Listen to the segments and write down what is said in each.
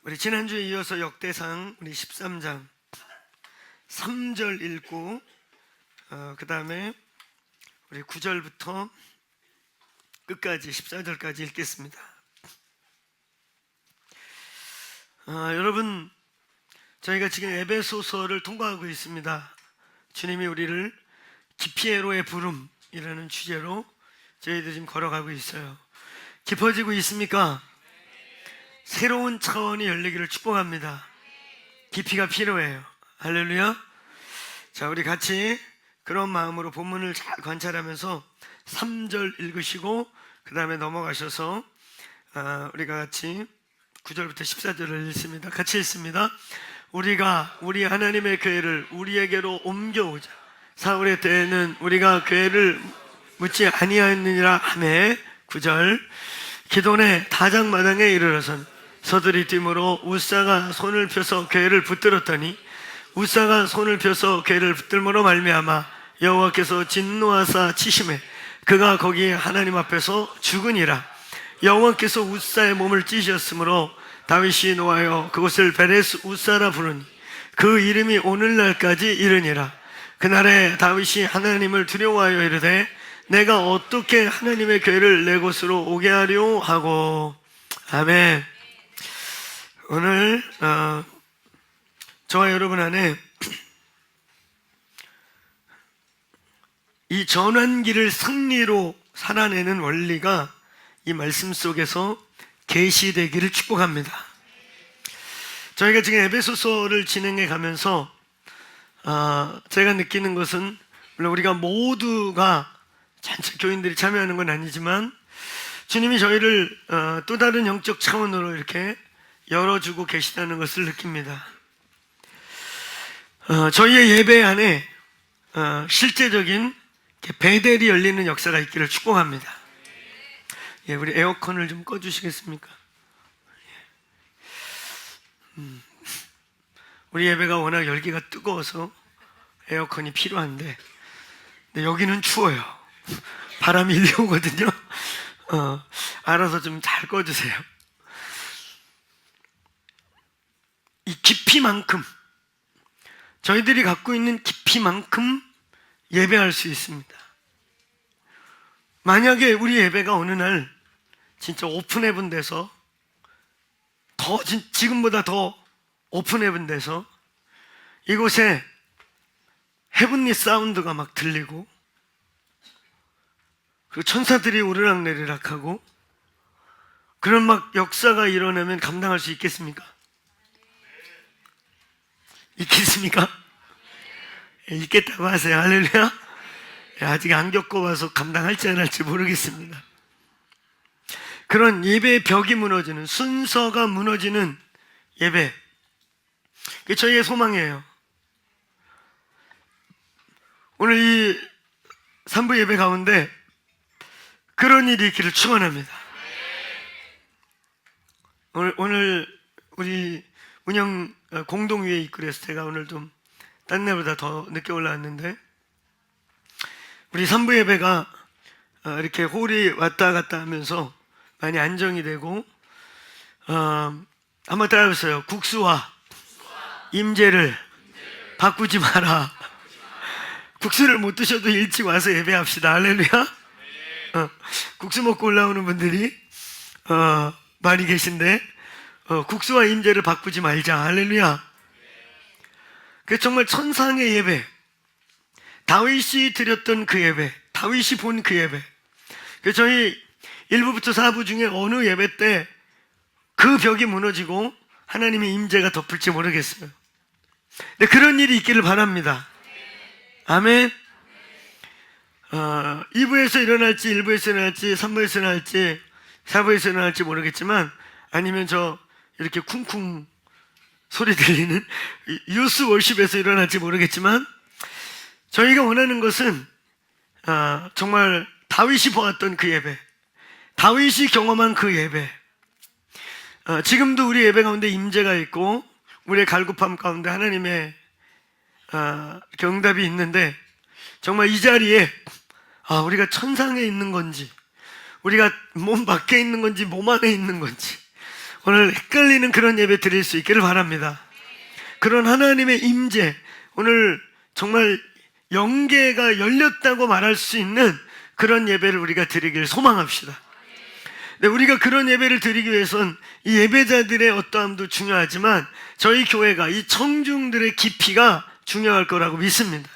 우리 지난주에 이어서 역대상 우리 13장 3절 읽고 그 다음에 우리 9절부터 끝까지 14절까지 읽겠습니다. 여러분, 저희가 지금 에베소서를 통과하고 있습니다. 주님이 우리를 기피에로의 부름이라는 주제로 저희들이 지금 걸어가고 있어요. 깊어지고 있습니까? 새로운 차원이 열리기를 축복합니다. 깊이가 필요해요. 할렐루야. 자, 우리 같이 그런 마음으로 본문을 잘 관찰하면서 3절 읽으시고 그 다음에 넘어가셔서 우리가 같이 9절부터 14절을 읽습니다. 같이 읽습니다. 우리가 우리 하나님의 교회를 우리에게로 옮겨오자. 사울의 때에는 우리가 교회를 묻지 아니하였느니라 하매 9절 기돈의 다장마당에 이르러선 서들이 뛰므로 우사가 손을 펴서 교회를 붙들었더니 우사가 손을 펴서 교회를 붙들므로 말미암아 여호와께서 진노하사 치심에 그가 거기 하나님 앞에서 죽으니라. 여호와께서 우사의 몸을 찢으셨으므로 다윗이 노하여 그곳을 베레스 우사라 부르니 그 이름이 오늘날까지 이르니라. 그날에 다윗이 하나님을 두려워하여 이르되 내가 어떻게 하나님의 교회를 내 곳으로 오게 하려 하고. 아멘. 오늘 저와 여러분 안에 이 전환기를 승리로 살아내는 원리가 이 말씀 속에서 계시되기를 축복합니다. 저희가 지금 에베소서를 진행해 가면서 제가 느끼는 것은 물론 우리가 모두가 전체 교인들이 참여하는 건 아니지만 주님이 저희를 또 다른 영적 차원으로 이렇게 열어주고 계시다는 것을 느낍니다. 저희의 예배 안에 실제적인 베델이 열리는 역사가 있기를 축복합니다. 예, 우리 에어컨을 좀 꺼주시겠습니까? 우리 예배가 워낙 열기가 뜨거워서 에어컨이 필요한데 근데 여기는 추워요. 바람이 일려오거든요. 알아서 좀 잘 꺼주세요. 이 깊이만큼 저희들이 갖고 있는 깊이만큼 예배할 수 있습니다. 만약에 우리 예배가 어느 날 진짜 오픈헤븐 돼서 지금보다 더 오픈헤븐 돼서 이곳에 헤븐리 사운드가 막 들리고 그리고 천사들이 오르락내리락하고 그런 막 역사가 일어나면 감당할 수 있겠습니까? 있겠습니까? 있겠다고 하세요. 할렐루야. 아직 안 겪어봐서 감당할지 안 할지 모르겠습니다. 그런 예배의 벽이 무너지는, 순서가 무너지는 예배, 그게 저희의 소망이에요. 오늘 이 3부 예배 가운데 그런 일이 있기를 축원합니다. 오늘 우리 운영 공동위에 있고 그래서 제가 오늘 좀 딴 날보다 더 늦게 올라왔는데 우리 3부 예배가 이렇게 홀이 왔다 갔다 하면서 많이 안정이 되고 한번 따라해보세요. 국수와 임재를 바꾸지 마라. 국수를 못 드셔도 일찍 와서 예배합시다. 할렐루야. 국수 먹고 올라오는 분들이 많이 계신데 국수와 임재를 바꾸지 말자. 할렐루야. 그 정말 천상의 예배, 다윗이 드렸던 그 예배, 다윗이 본 그 예배. 그 저희 1부부터 4부 중에 어느 예배 때 그 벽이 무너지고 하나님의 임재가 덮을지 모르겠어요. 근데 그런 일이 있기를 바랍니다. 아멘. 2부에서 일어날지 1부에서 일어날지 3부에서 일어날지 4부에서 일어날지 모르겠지만 아니면 저 이렇게 쿵쿵 소리 들리는 유스 월십에서 일어날지 모르겠지만 저희가 원하는 것은 정말 다윗이 보았던 그 예배, 다윗이 경험한 그 예배, 지금도 우리 예배 가운데 임재가 있고 우리의 갈급함 가운데 하나님의 응답이 있는데 정말 이 자리에 우리가 천상에 있는 건지 우리가 몸 밖에 있는 건지 몸 안에 있는 건지 오늘 헷갈리는 그런 예배 드릴 수 있기를 바랍니다. 그런 하나님의 임재, 오늘 정말 영계가 열렸다고 말할 수 있는 그런 예배를 우리가 드리길 소망합시다. 네, 우리가 그런 예배를 드리기 위해선 이 예배자들의 어떠함도 중요하지만 저희 교회가 이 청중들의 깊이가 중요할 거라고 믿습니다.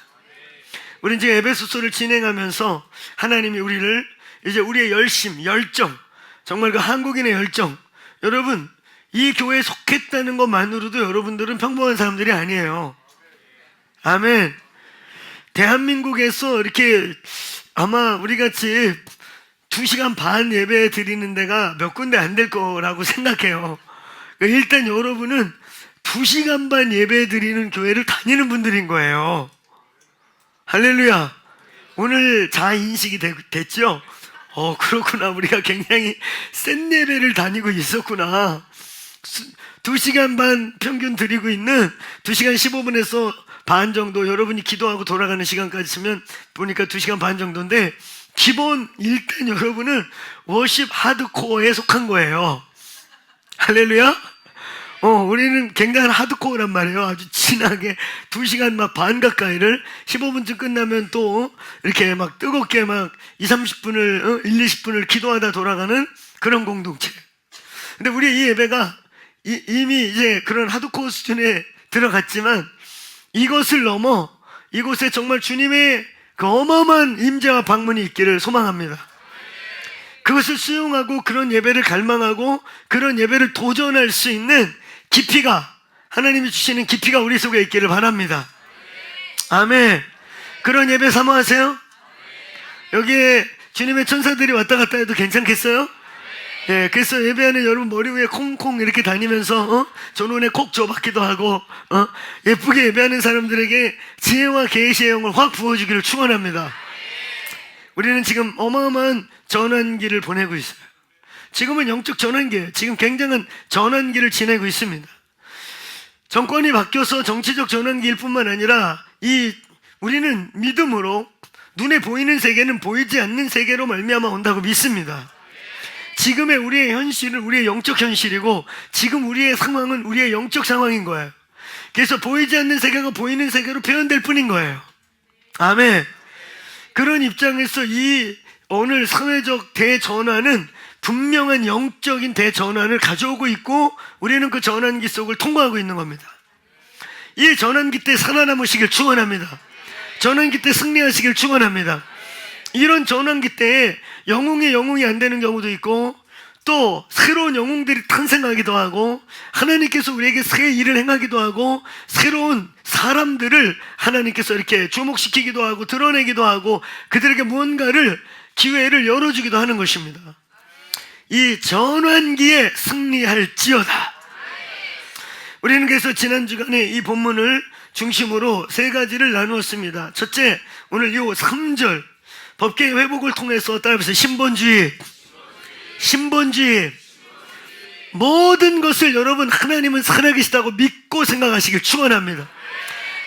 우리 이제 에베소서를 진행하면서 하나님이 우리를 이제 우리의 열심, 열정, 정말 그 한국인의 열정, 여러분 이 교회에 속했다는 것만으로도 여러분들은 평범한 사람들이 아니에요. 아멘. 대한민국에서 이렇게 아마 우리같이 2시간 반 예배 드리는 데가 몇 군데 안 될 거라고 생각해요. 일단 여러분은 2시간 반 예배 드리는 교회를 다니는 분들인 거예요. 할렐루야. 오늘 자인식이 됐죠? 그렇구나. 우리가 굉장히 센 예배를 다니고 있었구나. 2시간 반 평균 드리고 있는 2시간 15분에서 반 정도, 여러분이 기도하고 돌아가는 시간까지 쓰면 보니까 2시간 반 정도인데, 기본 일단 여러분은 워십 하드코어에 속한 거예요. 할렐루야. 우리는 굉장한 하드코어란 말이에요. 아주 진하게 2시간 막 반 가까이를 15분쯤 끝나면 또 이렇게 막 뜨겁게 막 20-30분을 1-20분을 기도하다 돌아가는 그런 공동체. 근데 우리 이 예배가 이미 이제 그런 하드코어 수준에 들어갔지만 이것을 넘어 이곳에 정말 주님의 그 어마어마한 임재와 방문이 있기를 소망합니다. 그것을 수용하고 그런 예배를 갈망하고 그런 예배를 도전할 수 있는 깊이가, 하나님이 주시는 깊이가 우리 속에 있기를 바랍니다. 아멘. 그런 예배 사모하세요? 여기에 주님의 천사들이 왔다 갔다 해도 괜찮겠어요? 예, 그래서 예배하는 여러분 머리 위에 콩콩 이렇게 다니면서 전원에 콕 줘받기도 하고 예쁘게 예배하는 사람들에게 지혜와 계시의 영을 확 부어주기를 축원합니다. 우리는 지금 어마어마한 전환기를 보내고 있어요. 지금은 영적 전환기예요. 지금 굉장한 전환기를 지내고 있습니다. 정권이 바뀌어서 정치적 전환기일 뿐만 아니라 우리는 믿음으로 눈에 보이는 세계는 보이지 않는 세계로 말미암아 온다고 믿습니다. 지금의 우리의 현실은 우리의 영적 현실이고 지금 우리의 상황은 우리의 영적 상황인 거예요. 그래서 보이지 않는 세계가 보이는 세계로 표현될 뿐인 거예요. 아멘. 그런 입장에서 이 오늘 사회적 대전환은 분명한 영적인 대전환을 가져오고 있고 우리는 그 전환기 속을 통과하고 있는 겁니다. 이 전환기 때 살아남으시길 축원합니다. 전환기 때 승리하시길 축원합니다. 이런 전환기 때에 영웅이 안 되는 경우도 있고 또 새로운 영웅들이 탄생하기도 하고 하나님께서 우리에게 새 일을 행하기도 하고 새로운 사람들을 하나님께서 이렇게 주목시키기도 하고 드러내기도 하고 그들에게 무언가를 기회를 열어주기도 하는 것입니다. 이 전환기에 승리할지어다. 우리는 그래서 지난 주간에 이 본문을 중심으로 세 가지를 나누었습니다. 첫째, 오늘 이 3절 법계의 회복을 통해서 따라해보세요. 신본주의. 모든 것을 여러분 하나님은 살아계시다고 믿고 생각하시길 축원합니다.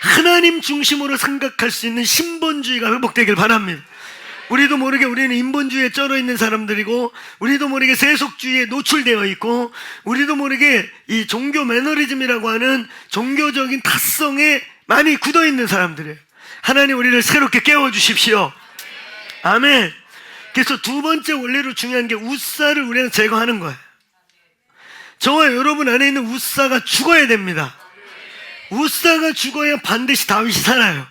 하나님 중심으로 생각할 수 있는 신본주의가 회복되길 바랍니다. 우리도 모르게 우리는 인본주의에 쩔어 있는 사람들이고 우리도 모르게 세속주의에 노출되어 있고 우리도 모르게 이 종교 매너리즘이라고 하는 종교적인 탓성에 많이 굳어 있는 사람들이에요. 하나님 우리를 새롭게 깨워주십시오. 아멘. 그래서 두 번째 원리로 중요한 게 웃사를 우리는 제거하는 거예요. 저와 여러분 안에 있는 웃사가 죽어야 됩니다. 웃사가 죽어야 반드시 다윗이 살아요.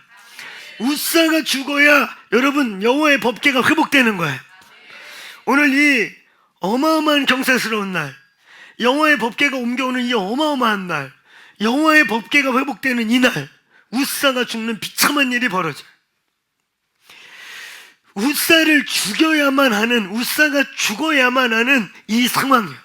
웃사가 죽어야 여러분 여호와의 법궤가 회복되는 거예요. 오늘 이 어마어마한 경사스러운 날, 여호와의 법궤가 옮겨오는 이 어마어마한 날, 여호와의 법궤가 회복되는 이 날, 웃사가 죽는 비참한 일이 벌어져요. 웃사를 죽여야만 하는, 웃사가 죽어야만 하는 이 상황이에요.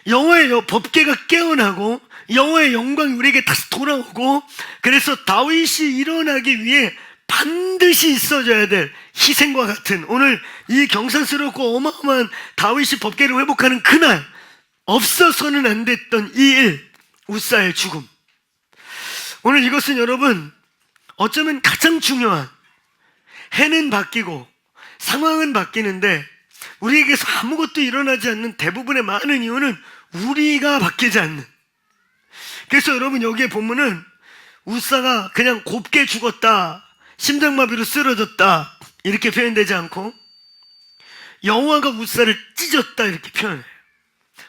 여호와의 법궤가 깨어나고 여호와의 영광이 우리에게 다시 돌아오고 그래서 다윗이 일어나기 위해 반드시 있어져야 될 희생과 같은 오늘 이 경사스럽고 어마어마한 다윗이 법궤를 회복하는 그날 없어서는 안 됐던 이 일, 웃사의 죽음. 오늘 이것은 여러분 어쩌면 가장 중요한, 해는 바뀌고 상황은 바뀌는데 우리에게서 아무것도 일어나지 않는 대부분의 많은 이유는 우리가 바뀌지 않는. 그래서 여러분 여기에 보면은 우사가 그냥 곱게 죽었다, 심장마비로 쓰러졌다 이렇게 표현되지 않고 여호와가 우사를 찢었다 이렇게 표현해요.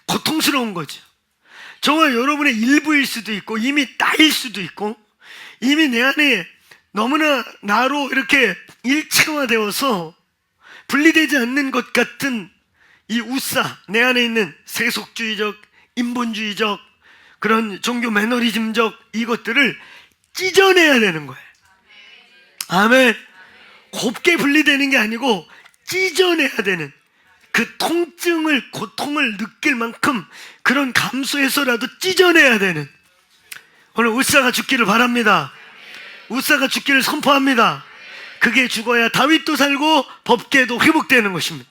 고통스러운 거죠. 저와 여러분의 일부일 수도 있고 이미 나일 수도 있고 이미 내 안에 너무나 나로 이렇게 일체화되어서 분리되지 않는 것 같은 이 우사, 내 안에 있는 세속주의적, 인본주의적, 그런 종교 매너리즘적 이것들을 찢어내야 되는 거예요. 아멘. 곱게 분리되는 게 아니고 찢어내야 되는, 그 통증을, 고통을 느낄 만큼 그런 감수해서라도 찢어내야 되는, 오늘 우사가 죽기를 바랍니다. 우사가 죽기를 선포합니다. 그게 죽어야 다윗도 살고 법궤도 회복되는 것입니다.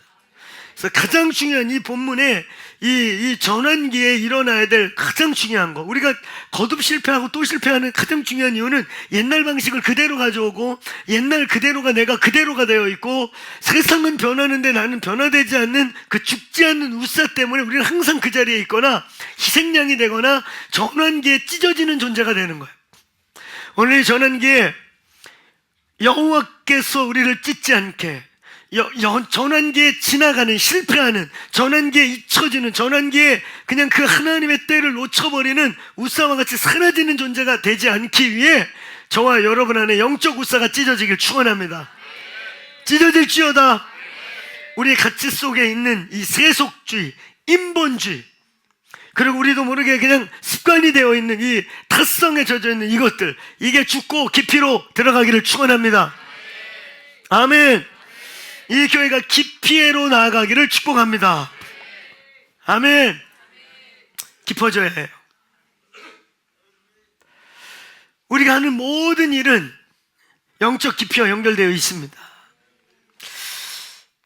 그래서 가장 중요한 이 본문에 이 전환기에 일어나야 될 가장 중요한 거, 우리가 거듭 실패하고 또 실패하는 가장 중요한 이유는 옛날 방식을 그대로 가져오고 옛날 그대로가 내가 그대로가 되어 있고 세상은 변하는데 나는 변화되지 않는 그 죽지 않는 우사 때문에 우리는 항상 그 자리에 있거나 희생양이 되거나 전환기에 찢어지는 존재가 되는 거예요. 오늘 이 전환기에 여호와께서 우리를 찢지 않게, 전환기에 지나가는, 실패하는, 전환기에 잊혀지는, 전환기에 그냥 그 하나님의 때를 놓쳐버리는 우사와 같이 사라지는 존재가 되지 않기 위해 저와 여러분 안에 영적 우사가 찢어지길 축원합니다. 찢어질지어다. 우리의 가치 속에 있는 이 세속주의, 인본주의, 그리고 우리도 모르게 그냥 습관이 되어 있는 이 탓성에 젖어 있는 이것들, 이게 죽고 깊이로 들어가기를 축원합니다. 아멘. 이 교회가 깊이로 나아가기를 축복합니다. 아멘. 깊어져야 해요. 우리가 하는 모든 일은 영적 깊이와 연결되어 있습니다.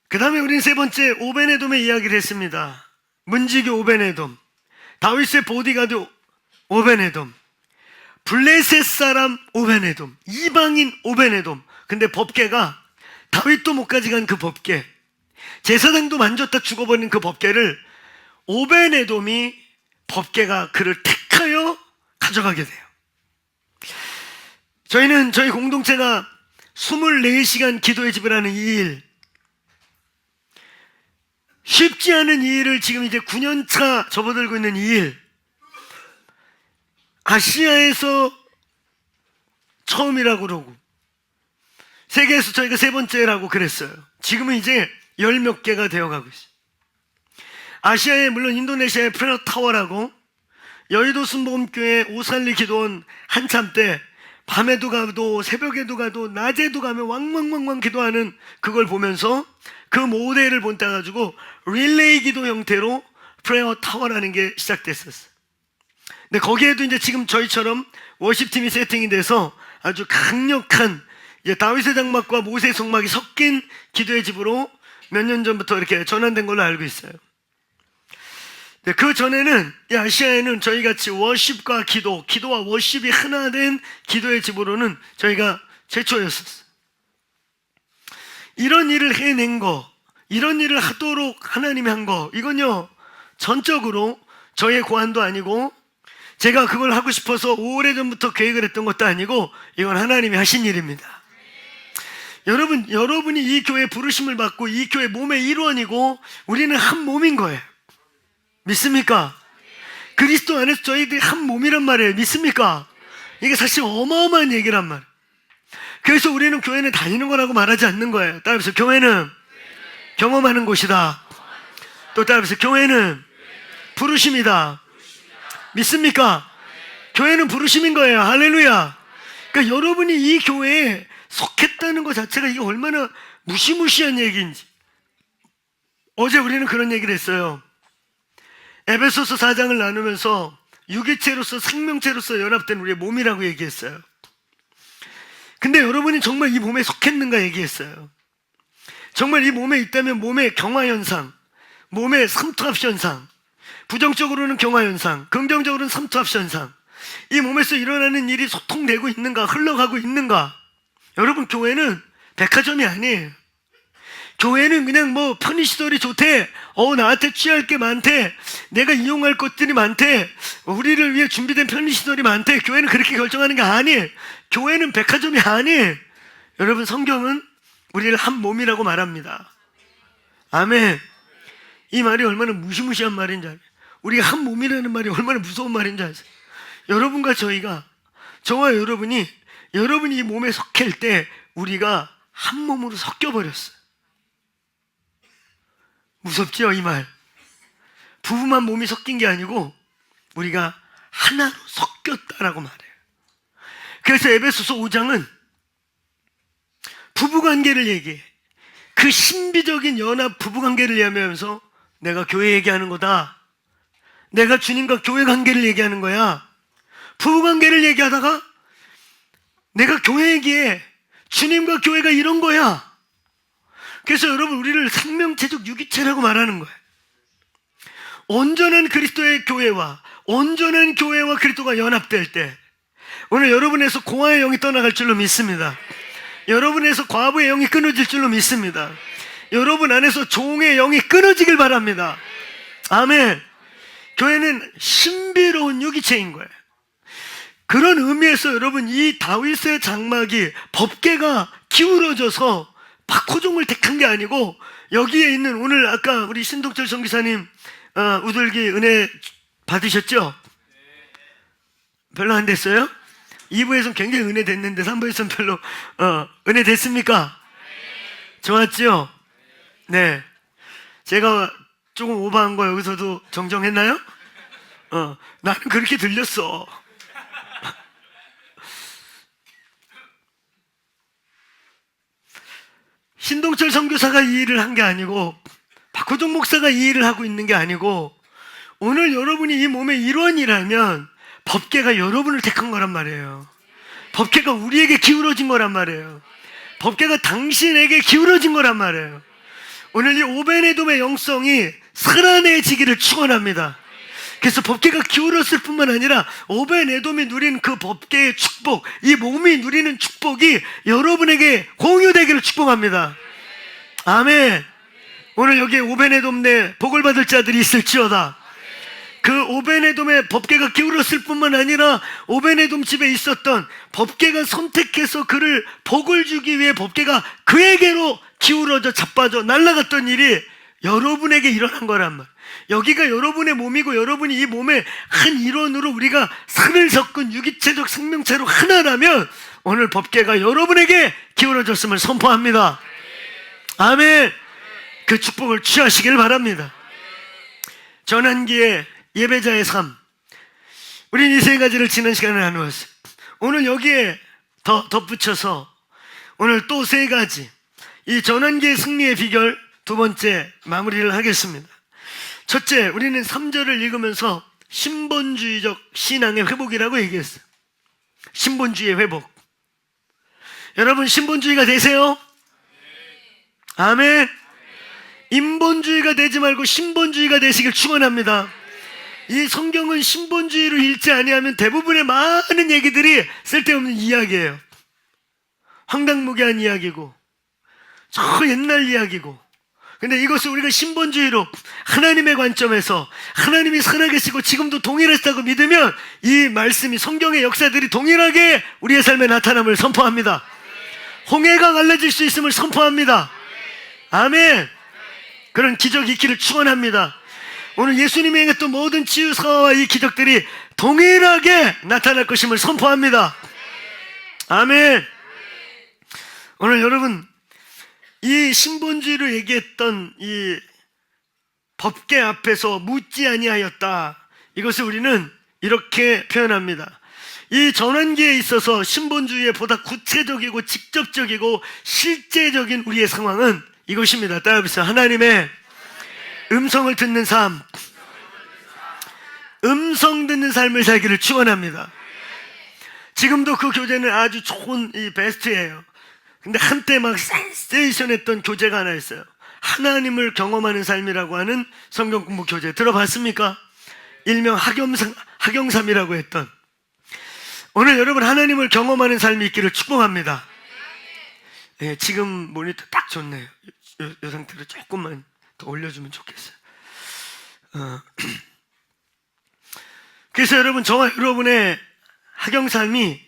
그 다음에 우리는 세 번째 오베네돔의 이야기를 했습니다. 문지기 오베네돔, 다윗의 보디가드 오베네돔, 블레셋 사람 오베네돔, 이방인 오베네돔. 근데 법궤가 다윗도 못 가져간 그 법궤, 제사장도 만졌다 죽어버린 그 법궤를 오베네돔이, 법궤가 그를 택하여 가져가게 돼요. 저희는 저희 공동체가 24시간 기도의 집을 하는 이 일, 쉽지 않은 이 일을 지금 이제 9년차 접어들고 있는 이 일, 아시아에서 처음이라고 그러고 세계에서 저희가 세 번째라고 그랬어요. 지금은 이제 10몇 개가 되어가고 있어요. 아시아에 물론 인도네시아의 프라타워라고, 여의도 순복음교회 오살리 기도원 한참 때 밤에도 가도 새벽에도 가도 낮에도 가면 왕왕왕왕 기도하는 그걸 보면서 그 모델을 본따 가지고 릴레이 기도 형태로 프레어 타워라는 게 시작됐었어요. 근데 거기에도 이제 지금 저희처럼 워십팀이 세팅이 돼서 아주 강력한 이제 다윗의 장막과 모세의 성막이 섞인 기도의 집으로 몇 년 전부터 이렇게 전환된 걸로 알고 있어요. 그 전에는 이 아시아에는 저희같이 워십과 기도와 워십이 하나 된 기도의 집으로는 저희가 최초였었어요. 이런 일을 해낸 거, 이런 일을 하도록 하나님이 한 거, 이건요 전적으로 저의 고안도 아니고 제가 그걸 하고 싶어서 오래전부터 계획을 했던 것도 아니고 이건 하나님이 하신 일입니다. 여러분이 이 교회에 부르심을 받고 이 교회 몸의 일원이고 우리는 한 몸인 거예요. 믿습니까? 그리스도 안에서 저희들이 한 몸이란 말이에요. 믿습니까? 이게 사실 어마어마한 얘기란 말이에요. 그래서 우리는 교회는 다니는 거라고 말하지 않는 거예요. 따라서 교회는 경험하는 곳이다. 또 따라서 교회는 부르심이다. 믿습니까? 교회는 부르심인 거예요. 할렐루야. 그러니까 여러분이 이 교회에 속했다는 것 자체가 이게 얼마나 무시무시한 얘기인지. 어제 우리는 그런 얘기를 했어요. 에베소서 4장을 나누면서 유기체로서 생명체로서 연합된 우리의 몸이라고 얘기했어요. 근데 여러분이 정말 이 몸에 속했는가 얘기했어요. 정말 이 몸에 있다면 몸의 경화현상, 몸의 삼투압현상, 부정적으로는 경화현상, 긍정적으로는 삼투압현상, 이 몸에서 일어나는 일이 소통되고 있는가, 흘러가고 있는가. 여러분, 교회는 백화점이 아니에요. 교회는 그냥 뭐 편의시설이 좋대, 나한테 취할 게 많대, 내가 이용할 것들이 많대, 우리를 위해 준비된 편의시설이 많대. 교회는 그렇게 결정하는 게 아니에요. 교회는 백화점이 아니에요. 여러분, 성경은 우리를 한 몸이라고 말합니다. 아멘. 이 말이 얼마나 무시무시한 말인지 알아요. 우리가 한 몸이라는 말이 얼마나 무서운 말인지 아세요? 여러분과 저와 여러분이 이 몸에 섞일 때 우리가 한 몸으로 섞여버렸어요. 무섭죠, 이 말? 부부만 몸이 섞인 게 아니고 우리가 하나로 섞였다라고 말해요. 그래서 에베소서 5장은 부부관계를 얘기해. 그 신비적인 연합 부부관계를 얘기하면서 내가 교회 얘기하는 거다, 내가 주님과 교회 관계를 얘기하는 거야. 부부관계를 얘기하다가 내가 교회 얘기해. 주님과 교회가 이런 거야. 그래서 여러분, 우리를 생명체적 유기체라고 말하는 거예요. 온전한 그리스도의 교회와 온전한 교회와 그리스도가 연합될 때 오늘 여러분에서 고아의 영이 떠나갈 줄로 믿습니다. 여러분에서 과부의 영이 끊어질 줄로 믿습니다. 여러분 안에서 종의 영이 끊어지길 바랍니다. 아멘. 교회는 신비로운 유기체인 거예요. 그런 의미에서 여러분, 이 다윗의 장막이 법궤가 기울어져서 박호종을 택한 게 아니고, 여기에 있는 오늘 아까 우리 신동철 선교사님 우들기 은혜 받으셨죠? 별로 안 됐어요? 2부에서는 굉장히 은혜 됐는데 3부에서는 별로 은혜 됐습니까? 좋았죠? 네. 제가 조금 오버한 거 여기서도 정정했나요? 나는 그렇게 들렸어. 신동철 선교사가 이 일을 한 게 아니고, 박호종 목사가 이 일을 하고 있는 게 아니고, 오늘 여러분이 이 몸의 일원이라면 법궤가 여러분을 택한 거란 말이에요. 법궤가 우리에게 기울어진 거란 말이에요. 법궤가 당신에게 기울어진 거란 말이에요. 오늘 이 오베네돔의 영성이 살아내지기를 축원합니다. 그래서 법궤가 기울었을 뿐만 아니라 오베네돔이 누린 그 법궤의 축복, 이 몸이 누리는 축복이 여러분에게 공유되기를 축복합니다. 아멘. 오늘 여기에 오베네돔 내 복을 받을 자들이 있을지어다. 그 오베네돔의 법궤가 기울었을 뿐만 아니라 오베네돔 집에 있었던 법궤가 선택해서 그를 복을 주기 위해 법궤가 그에게로 기울어져 자빠져 날아갔던 일이 여러분에게 일어난 거란 말. 여기가 여러분의 몸이고 여러분이 이 몸의 한 일원으로 우리가 산을 섞은 유기체적 생명체로 하나라면 오늘 법궤가 여러분에게 기울어졌음을 선포합니다. 아멘. 그 축복을 취하시길 바랍니다. 전환기의 예배자의 삶, 우리는 이 세 가지를 지난 시간에 나누었어요. 오늘 여기에 더 덧붙여서 오늘 또 세 가지, 이 전환기의 승리의 비결 두 번째 마무리를 하겠습니다. 첫째, 우리는 3절을 읽으면서 신본주의적 신앙의 회복이라고 얘기했어요. 신본주의의 회복. 여러분, 신본주의가 되세요? 아멘. 인본주의가 되지 말고 신본주의가 되시길 축원합니다. 이 성경은 신본주의로 읽지 아니하면 대부분의 많은 얘기들이 쓸데없는 이야기예요. 황당무계한 이야기고 저 옛날 이야기고, 근데 이것을 우리가 신본주의로 하나님의 관점에서 하나님이 살아계시고 지금도 동일하시다고 믿으면 이 말씀이, 성경의 역사들이 동일하게 우리의 삶에 나타남을 선포합니다. 홍해가 갈라질 수 있음을 선포합니다. 아멘. 그런 기적이 있기를 축원합니다. 오늘 예수님이 행했던 모든 치유 사화와 이 기적들이 동일하게 나타날 것임을 선포합니다. 아멘. 오늘 여러분, 이 신본주의로 얘기했던 이 법궤 앞에서 묻지 아니하였다, 이것을 우리는 이렇게 표현합니다. 이 전환기에 있어서 신본주의의 보다 구체적이고 직접적이고 실제적인 우리의 상황은 이것입니다. 따라해보세요. 하나님의 음성을 듣는 삶, 음성 듣는 삶을 살기를 축원합니다. 지금도 그 교재는 아주 좋은 이 베스트예요. 근데 한때 막 센세이션했던 교재가 하나 있어요. 하나님을 경험하는 삶이라고 하는 성경 공부 교재 들어봤습니까? 일명 학영삼이라고 했던. 오늘 여러분, 하나님을 경험하는 삶이 있기를 축복합니다. 네, 지금 모니터 딱 좋네요. 이 상태로 조금만 더 올려주면 좋겠어요. 그래서 여러분, 저와 여러분의 학영 삶이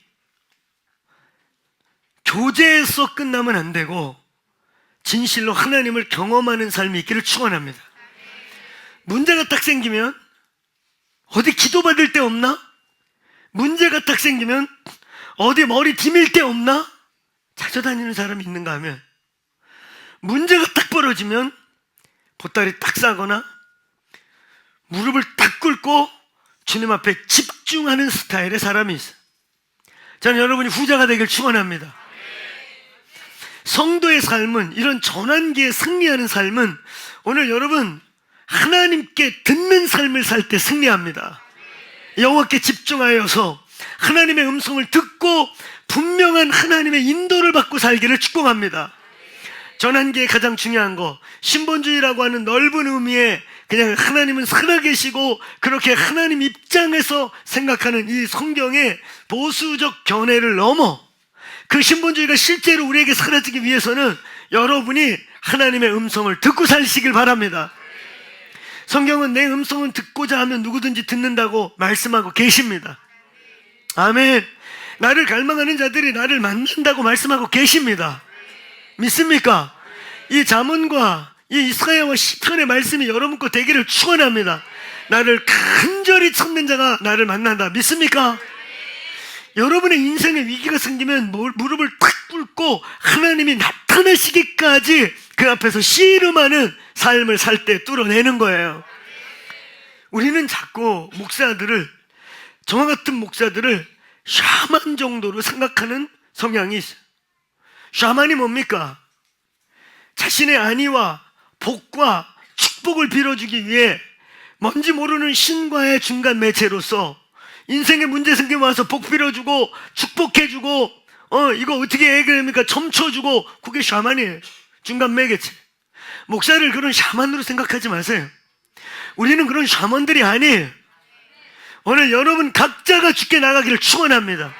교제에서 끝나면 안 되고 진실로 하나님을 경험하는 삶이 있기를 축원합니다. 문제가 딱 생기면 어디 기도받을 데 없나? 문제가 딱 생기면 어디 머리 디밀 데 없나? 찾아다니는 사람이 있는가 하면, 문제가 딱 벌어지면 보따리 딱 싸거나 무릎을 딱 꿇고 주님 앞에 집중하는 스타일의 사람이 있어요. 저는 여러분이 후자가 되길 축원합니다. 성도의 삶은, 이런 전환기에 승리하는 삶은 오늘 여러분 하나님께 듣는 삶을 살 때 승리합니다. 여호와께 집중하여서 하나님의 음성을 듣고 분명한 하나님의 인도를 받고 살기를 축복합니다. 전환기에 가장 중요한 거, 신본주의라고 하는 넓은 의미의 그냥 하나님은 살아계시고 그렇게 하나님 입장에서 생각하는 이 성경의 보수적 견해를 넘어 그 신본주의가 실제로 우리에게 사라지기 위해서는 여러분이 하나님의 음성을 듣고 사시길 바랍니다. 성경은 내 음성은 듣고자 하면 누구든지 듣는다고 말씀하고 계십니다. 아멘. 나를 갈망하는 자들이 나를 만난다고 말씀하고 계십니다. 믿습니까? 이 잠언과 이 이사야와 시편의 말씀이 여러분 거 되기를 축원합니다. 나를 간절히 찾는 자가 나를 만난다. 믿습니까? 여러분의 인생에 위기가 생기면 무릎을 탁 꿇고 하나님이 나타나시기까지 그 앞에서 씨름하는 삶을 살 때 뚫어내는 거예요. 우리는 자꾸 목사들을, 저와 같은 목사들을 샤만 정도로 생각하는 성향이 있어요. 샤만이 뭡니까? 자신의 안위와 복과 축복을 빌어주기 위해 뭔지 모르는 신과의 중간 매체로서 인생에 문제 생기면 와서 복 빌어주고 축복해주고 이거 어떻게 해결합니까? 점쳐주고, 그게 샤만이에요. 중간 매개체. 목사를 그런 샤만으로 생각하지 마세요. 우리는 그런 샤만들이 아니에요. 오늘 여러분 각자가 주께 나가기를 축원합니다.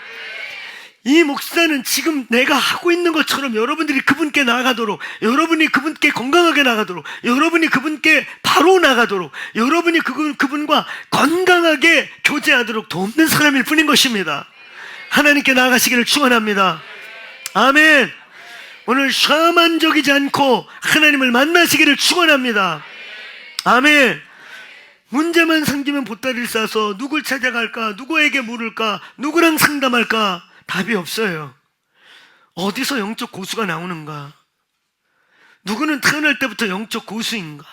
이 목사는 지금 내가 하고 있는 것처럼 여러분들이 그분께 나가도록, 여러분이 그분께 건강하게 나가도록, 여러분이 그분께 바로 나가도록, 여러분이 그분과 건강하게 교제하도록 돕는 사람일 뿐인 것입니다. 하나님께 나아가시기를 축원합니다. 아멘. 오늘 샤만적이지 않고 하나님을 만나시기를 축원합니다. 아멘. 문제만 생기면 보따리를 싸서 누굴 찾아갈까, 누구에게 물을까, 누구랑 상담할까, 답이 없어요. 어디서 영적 고수가 나오는가? 누구는 태어날 때부터 영적 고수인가?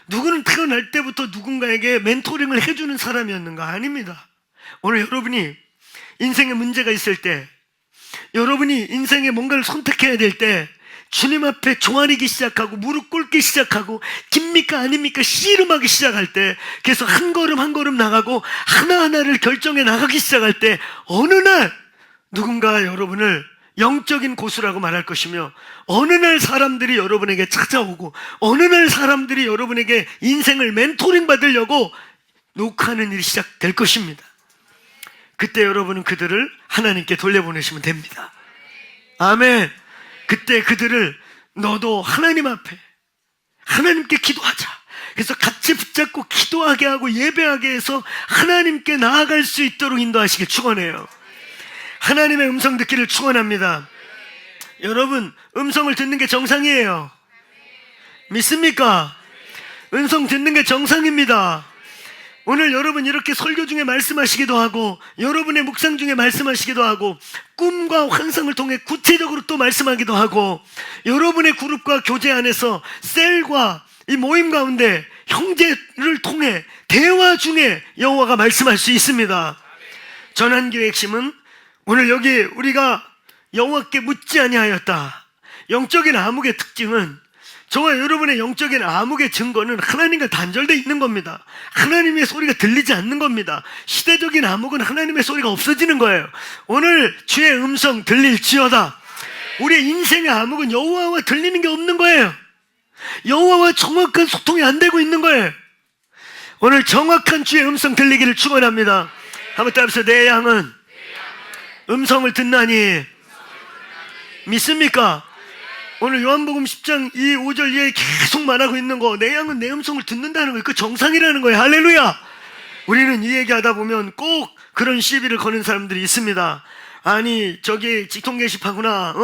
누구는 태어날 때부터 누군가에게 멘토링을 해주는 사람이었는가? 아닙니다. 오늘 여러분이 인생에 문제가 있을 때, 여러분이 인생에 뭔가를 선택해야 될 때 주님 앞에 종아리기 시작하고 무릎 꿇기 시작하고 깁니까 아닙니까 씨름하기 시작할 때, 그래서 한 걸음 한 걸음 나가고 하나하나를 결정해 나가기 시작할 때 어느 날 누군가 여러분을 영적인 고수라고 말할 것이며, 어느 날 사람들이 여러분에게 찾아오고 어느 날 사람들이 여러분에게 인생을 멘토링 받으려고 녹화하는 일이 시작될 것입니다. 그때 여러분은 그들을 하나님께 돌려보내시면 됩니다. 아멘. 그때 그들을 너도 하나님 앞에 하나님께 기도하자. 그래서 같이 붙잡고 기도하게 하고 예배하게 해서 하나님께 나아갈 수 있도록 인도하시길 축원해요. 하나님의 음성 듣기를 축원합니다. 여러분, 음성을 듣는 게 정상이에요. 믿습니까? 음성 듣는 게 정상입니다. 오늘 여러분 이렇게 설교 중에 말씀하시기도 하고, 여러분의 묵상 중에 말씀하시기도 하고, 꿈과 환상을 통해 구체적으로 또 말씀하기도 하고, 여러분의 그룹과 교제 안에서 셀과 이 모임 가운데 형제를 통해 대화 중에 여호와가 말씀할 수 있습니다. 전환기의 핵심은 오늘 여기 우리가 여호와께 묻지 아니하였다. 영적인 암흑의 특징은, 저와 여러분의 영적인 암흑의 증거는 하나님과 단절되어 있는 겁니다. 하나님의 소리가 들리지 않는 겁니다. 시대적인 암흑은 하나님의 소리가 없어지는 거예요. 오늘 주의 음성 들릴지어다. 우리의 인생의 암흑은 여호와와 들리는 게 없는 거예요. 여호와와 정확한 소통이 안 되고 있는 거예요. 오늘 정확한 주의 음성 들리기를 축원합니다. 한번 따라서, 내 양은 음성을 듣나니. 믿습니까? 오늘 요한복음 10장 5절 이하에 계속 말하고 있는 거, 내 양은 내 음성을 듣는다는 거예요. 그 정상이라는 거예요. 할렐루야. 우리는 이 얘기하다 보면 꼭 그런 시비를 거는 사람들이 있습니다. 아니 저기 직통계십하구나,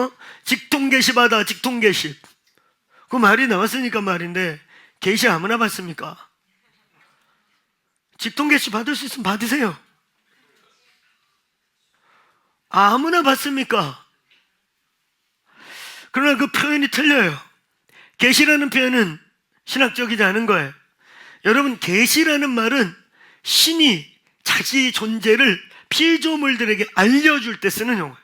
직통계십하다. 직통계십, 그 말이 나왔으니까 말인데 계시 아무나 받습니까? 직통계시 받을 수 있으면 받으세요. 아무나 받습니까? 그러나 그 표현이 틀려요. 계시라는 표현은 신학적이지 않은 거예요. 여러분, 계시라는 말은 신이 자기 존재를 피조물들에게 알려줄 때 쓰는 용어예요.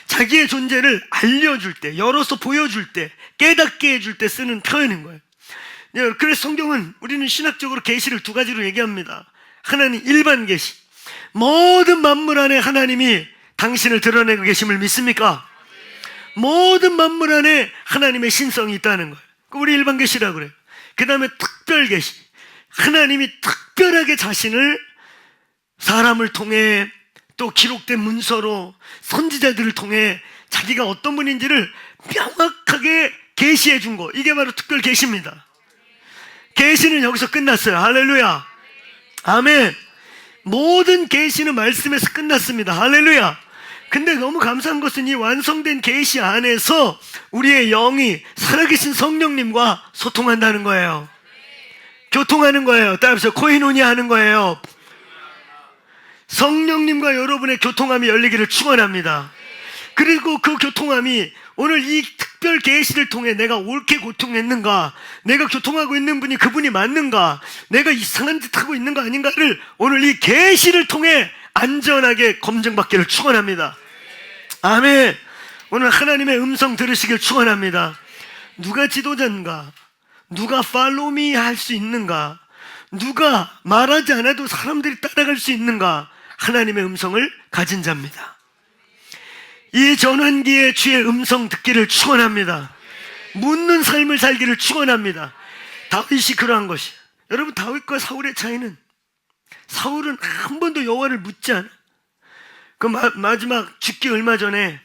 자기의 존재를 알려줄 때, 열어서 보여줄 때, 깨닫게 해줄 때 쓰는 표현인 거예요. 그래서 성경은 우리는 신학적으로 계시를 두 가지로 얘기합니다. 하나는 일반 계시, 모든 만물 안에 하나님이 당신을 드러내고 계심을 믿습니까? 모든 만물 안에 하나님의 신성이 있다는 거예요. 우리 일반 계시라고 그래요. 그 다음에 특별 계시, 하나님이 특별하게 자신을 사람을 통해 또 기록된 문서로 선지자들을 통해 자기가 어떤 분인지를 명확하게 계시해 준 거, 이게 바로 특별 계시입니다. 계시는 여기서 끝났어요. 할렐루야. 아멘. 모든 계시는 말씀에서 끝났습니다. 할렐루야. 근데 너무 감사한 것은 이 완성된 계시 안에서 우리의 영이 살아계신 성령님과 소통한다는 거예요. 교통하는 거예요. 따라서 코이노니아 하는 거예요. 성령님과 여러분의 교통함이 열리기를 축원합니다. 그리고 그 교통함이 오늘 이 특별 계시를 통해 내가 옳게 교통했는가, 내가 교통하고 있는 분이 그분이 맞는가, 내가 이상한 짓 하고 있는 거 아닌가를 오늘 이 계시를 통해 안전하게 검증받기를 축원합니다. 아멘. 오늘 하나님의 음성 들으시길 축원합니다. 누가 지도자인가, 누가 팔로미 할 수 있는가, 누가 말하지 않아도 사람들이 따라갈 수 있는가, 하나님의 음성을 가진 자입니다. 이 전환기에 주의 음성 듣기를 축원합니다. 묻는 삶을 살기를 축원합니다. 다윗이 그러한 것이, 여러분, 다윗과 사울의 차이는, 사울은 한 번도 여호와를 묻지 않아. 그 마지막 죽기 얼마 전에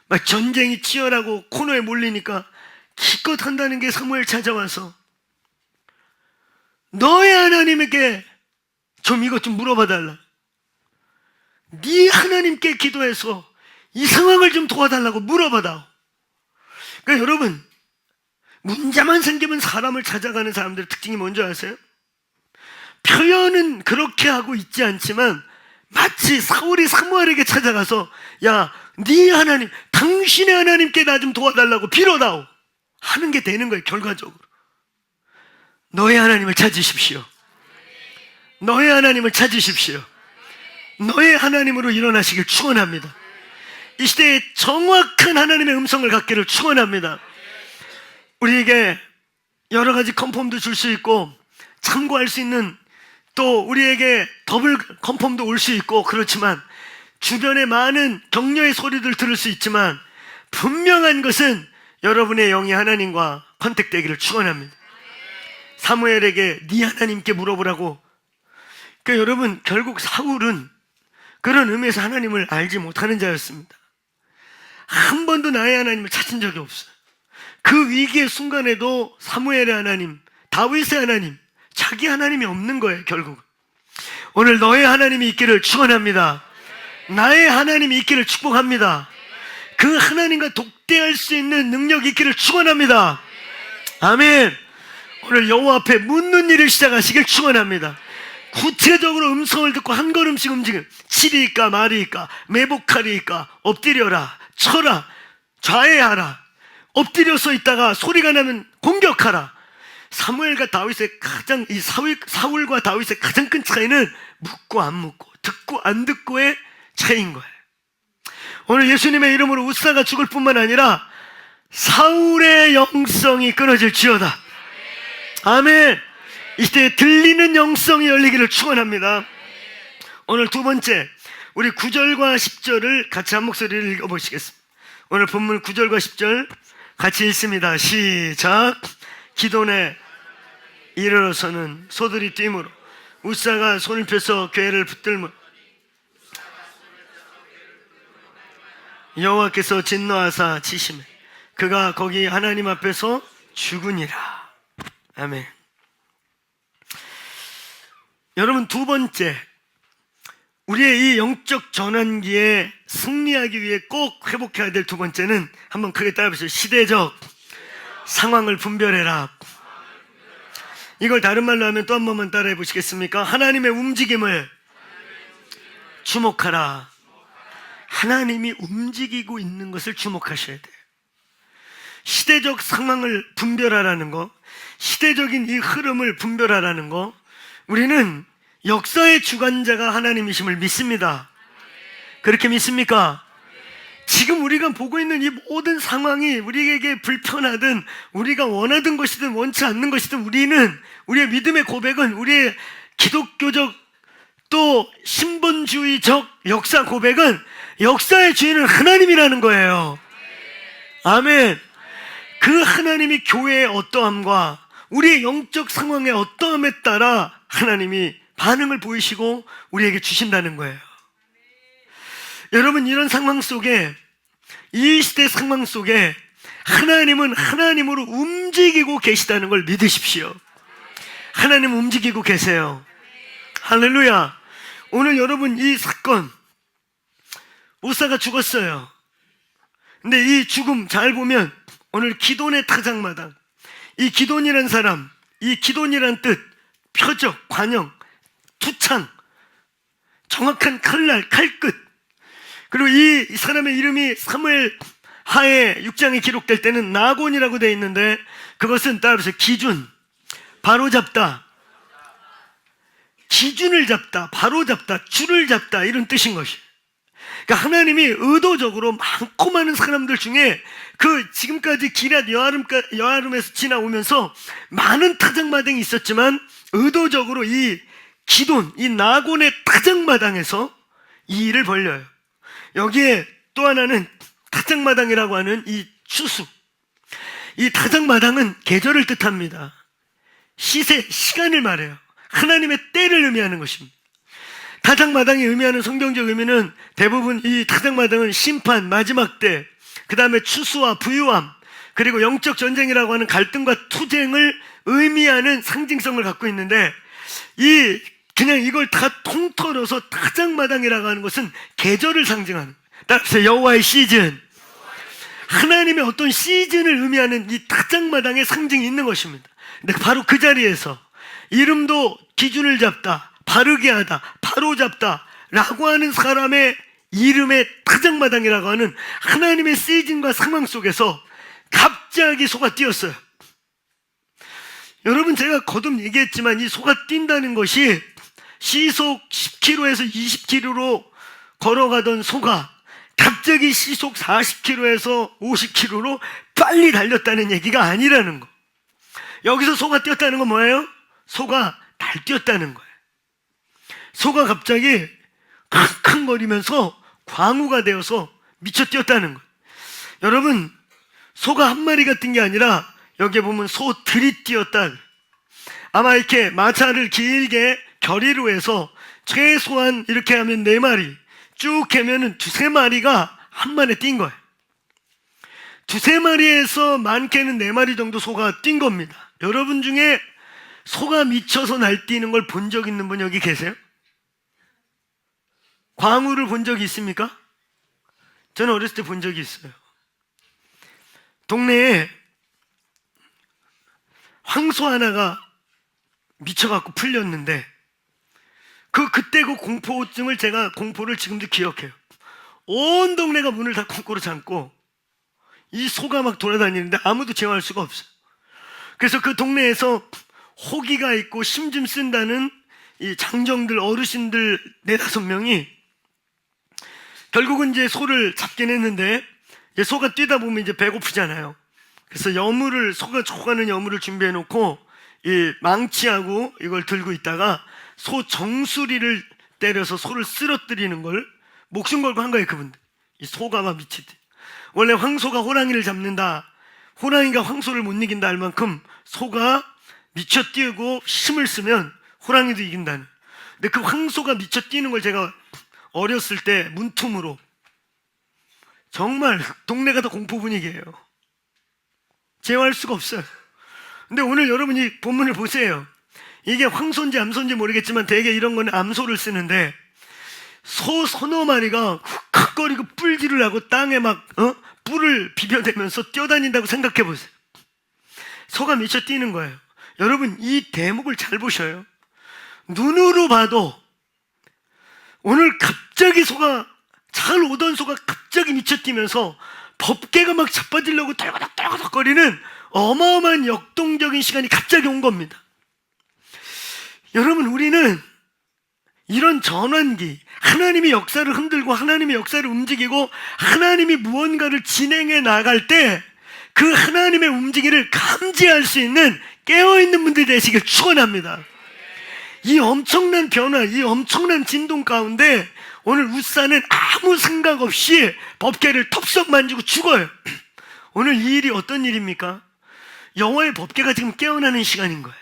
막 전쟁이 치열하고 코너에 몰리니까 기껏 한다는 게 사무엘 찾아와서 너의 하나님에게 좀 이것 좀 물어봐 달라. 네 하나님께 기도해서 이 상황을 좀 도와달라고 물어봐다오. 그러니까 여러분, 문제만 생기면 사람을 찾아가는 사람들의 특징이 뭔지 아세요? 표현은 그렇게 하고 있지 않지만 마치 사울이 사무엘에게 찾아가서 야, 네 하나님, 당신의 하나님께 나 좀 도와달라고 빌어다오 하는 게 되는 거예요. 결과적으로 너의 하나님을 찾으십시오. 너의 하나님을 찾으십시오. 너의 하나님으로 일어나시길 축원합니다. 이 시대에 정확한 하나님의 음성을 갖기를 축원합니다. 우리에게 여러 가지 컨펌도 줄 수 있고 참고할 수 있는, 또 우리에게 더블 컨펌도 올 수 있고, 그렇지만 주변에 많은 격려의 소리들 들을 수 있지만 분명한 것은 여러분의 영이 하나님과 컨택되기를 축원합니다. 사무엘에게 네 하나님께 물어보라고. 그러니까 여러분, 결국 사울은 그런 의미에서 하나님을 알지 못하는 자였습니다. 한 번도 나의 하나님을 찾은 적이 없어요. 그 위기의 순간에도 사무엘의 하나님, 다윗의 하나님, 자기 하나님이 없는 거예요. 결국 오늘 너의 하나님이 있기를 축원합니다. 나의 하나님이 있기를 축복합니다. 그 하나님과 독대할 수 있는 능력이 있기를 축원합니다. 아멘. 오늘 여호와 앞에 묻는 일을 시작하시길 축원합니다. 구체적으로 음성을 듣고 한 걸음씩 움직임, 치리이까 말이이까 매복하리이까, 엎드려라, 쳐라, 좌회하라, 엎드려서 있다가 소리가 나면 공격하라. 사무엘과 다윗의 가장, 이 사울과 다윗의 가장 큰 차이는 묻고 안 묻고, 듣고 안 듣고의 차이인 거예요. 오늘 예수님의 이름으로 우사가 죽을 뿐만 아니라 사울의 영성이 끊어질지어다. 아멘. 이 시대에 들리는 영성이 열리기를 축원합니다. 오늘 두 번째, 우리 9절과 10절을 같이 한 목소리를 읽어보시겠습니다. 오늘 본문 9절과 10절 같이 읽습니다. 시작. 기돈에 이르러서는 소들이 뛰므로 우사가 손을 펴서 궤를 붙들므로 여호와께서 진노하사 치시매 그가 거기 하나님 앞에서 죽으니라. 아멘. 여러분, 두 번째, 우리의 이 영적 전환기에 승리하기 위해 꼭 회복해야 될 두 번째는, 한번 크게 따라해보세요. 시대적 상황을 분별해라. 이걸 다른 말로 하면 또 한 번만 따라해 보시겠습니까? 하나님의 움직임을 주목하라. 하나님이 움직이고 있는 것을 주목하셔야 돼요. 시대적 상황을 분별하라는 거, 시대적인 이 흐름을 분별하라는 거, 우리는 역사의 주관자가 하나님이심을 믿습니다. 그렇게 믿습니까? 지금 우리가 보고 있는 이 모든 상황이 우리에게 불편하든 우리가 원하던 것이든 원치 않는 것이든, 우리는, 우리의 믿음의 고백은, 우리의 기독교적 또 신본주의적 역사 고백은, 역사의 주인은 하나님이라는 거예요. 아멘. 그 하나님이 교회의 어떠함과 우리의 영적 상황의 어떠함에 따라 하나님이 반응을 보이시고 우리에게 주신다는 거예요. 여러분, 이런 상황 속에, 이 시대 상황 속에 하나님은 하나님으로 움직이고 계시다는 걸 믿으십시오. 하나님 움직이고 계세요. 할렐루야. 오늘 여러분, 이 사건, 오사가 죽었어요. 근데 이 죽음 잘 보면 오늘 기돈의 타작마당, 이 기돈이란 사람, 이 기돈이란 뜻, 표적, 관용, 투창, 정확한 칼날, 칼끝. 그리고 이 사람의 이름이 사무엘 하에 6장에 기록될 때는 나곤이라고 되어 있는데, 그것은 따라서 기준, 바로잡다, 기준을 잡다, 바로잡다, 줄을 잡다, 이런 뜻인 것이. 그러니까 하나님이 의도적으로 많고 많은 사람들 중에 그 지금까지 기럇 여아름에서 지나오면서 많은 타작마당이 있었지만, 의도적으로 이 기돈, 이 나곤의 타작마당에서 이 일을 벌려요. 여기에 또 하나는 타작마당이라고 하는 이 추수. 이 타작마당은 계절을 뜻합니다. 시세, 시간을 말해요. 하나님의 때를 의미하는 것입니다. 타작마당이 의미하는 성경적 의미는 대부분, 이 타작마당은 심판, 마지막 때, 그 다음에 추수와 부유함, 그리고 영적 전쟁이라고 하는 갈등과 투쟁을 의미하는 상징성을 갖고 있는데, 그냥 이걸 다 통틀어서 타작마당이라고 하는 것은 계절을 상징하는, 따라서 여호와의 시즌, 하나님의 어떤 시즌을 의미하는 이 타작마당의 상징이 있는 것입니다. 근데 바로 그 자리에서 이름도 기준을 잡다, 바르게 하다, 바로잡다 라고 하는 사람의 이름의 타작마당이라고 하는 하나님의 시즌과 상황 속에서 갑자기 소가 뛰었어요. 여러분, 제가 거듭 얘기했지만 이 소가 뛴다는 것이 시속 10km에서 20km로 걸어가던 소가 갑자기 시속 40km에서 50km로 빨리 달렸다는 얘기가 아니라는 거. 여기서 소가 뛰었다는 건 뭐예요? 소가 날뛰었다는 거예요. 소가 갑자기 킁킁거리면서 광우가 되어서 미쳐 뛰었다는 거예요. 여러분, 소가 한 마리가 뛴 게 아니라 여기에 보면 소들이 뛰었다. 아마 이렇게 마차를 길게 결의로 해서 최소한 이렇게 하면 4마리, 쭉 하면은 2-3마리가 한 번에 뛴 거예요. 2-3마리에서 많게는 4마리 정도 소가 뛴 겁니다. 여러분 중에 소가 미쳐서 날뛰는 걸 본 적 있는 분 여기 계세요? 광우를 본 적이 있습니까? 저는 어렸을 때 본 적이 있어요. 동네에 황소 하나가 미쳐갖고 풀렸는데, 그때 그 공포증을, 제가 공포를 지금도 기억해요. 온 동네가 문을 다 거꾸로 잠고 이 소가 막 돌아다니는데 아무도 제어할 수가 없어요. 그래서 그 동네에서 호기가 있고 힘 좀 쓴다는 이 장정들, 어르신들 4-5명이 결국은 이제 소를 잡긴 했는데, 이제 소가 뛰다 보면 이제 배고프잖아요. 그래서 소가 좋아하는 여물을 준비해 놓고 이 망치하고 이걸 들고 있다가 소 정수리를 때려서 소를 쓰러뜨리는 걸 목숨 걸고 한 거예요, 그분들. 이 소가 막 미치듯. 원래 황소가 호랑이를 잡는다, 호랑이가 황소를 못 이긴다 할 만큼 소가 미쳐 뛰고 힘을 쓰면 호랑이도 이긴다는. 근데 그 황소가 미쳐 뛰는 걸 제가 어렸을 때 문틈으로, 정말 동네가 다 공포 분위기예요. 제어할 수가 없어요. 근데 오늘 여러분이 본문을 보세요. 이게 황소인지 암소인지 모르겠지만 대개 이런 거는 암소를 쓰는데, 소 서너 마리가 흑흑거리고 뿔질을 하고 땅에 막 뿔을 비벼대면서 뛰어다닌다고 생각해 보세요. 소가 미쳐 뛰는 거예요. 여러분, 이 대목을 잘 보셔요. 눈으로 봐도 오늘 갑자기 잘 오던 소가 갑자기 미쳐 뛰면서 법궤가 막 자빠지려고 떨거덕떨거덕 거리는 어마어마한 역동적인 시간이 갑자기 온 겁니다. 여러분, 우리는 이런 전환기, 하나님이 역사를 흔들고 하나님이 역사를 움직이고 하나님이 무언가를 진행해 나갈 때 그 하나님의 움직임을 감지할 수 있는 깨어있는 분들이 되시길 축원합니다. 이 엄청난 변화, 이 엄청난 진동 가운데 오늘 웃사는 아무 생각 없이 법궤를 톱썩 만지고 죽어요. 오늘 이 일이 어떤 일입니까? 여호와의 법궤가 지금 깨어나는 시간인 거예요.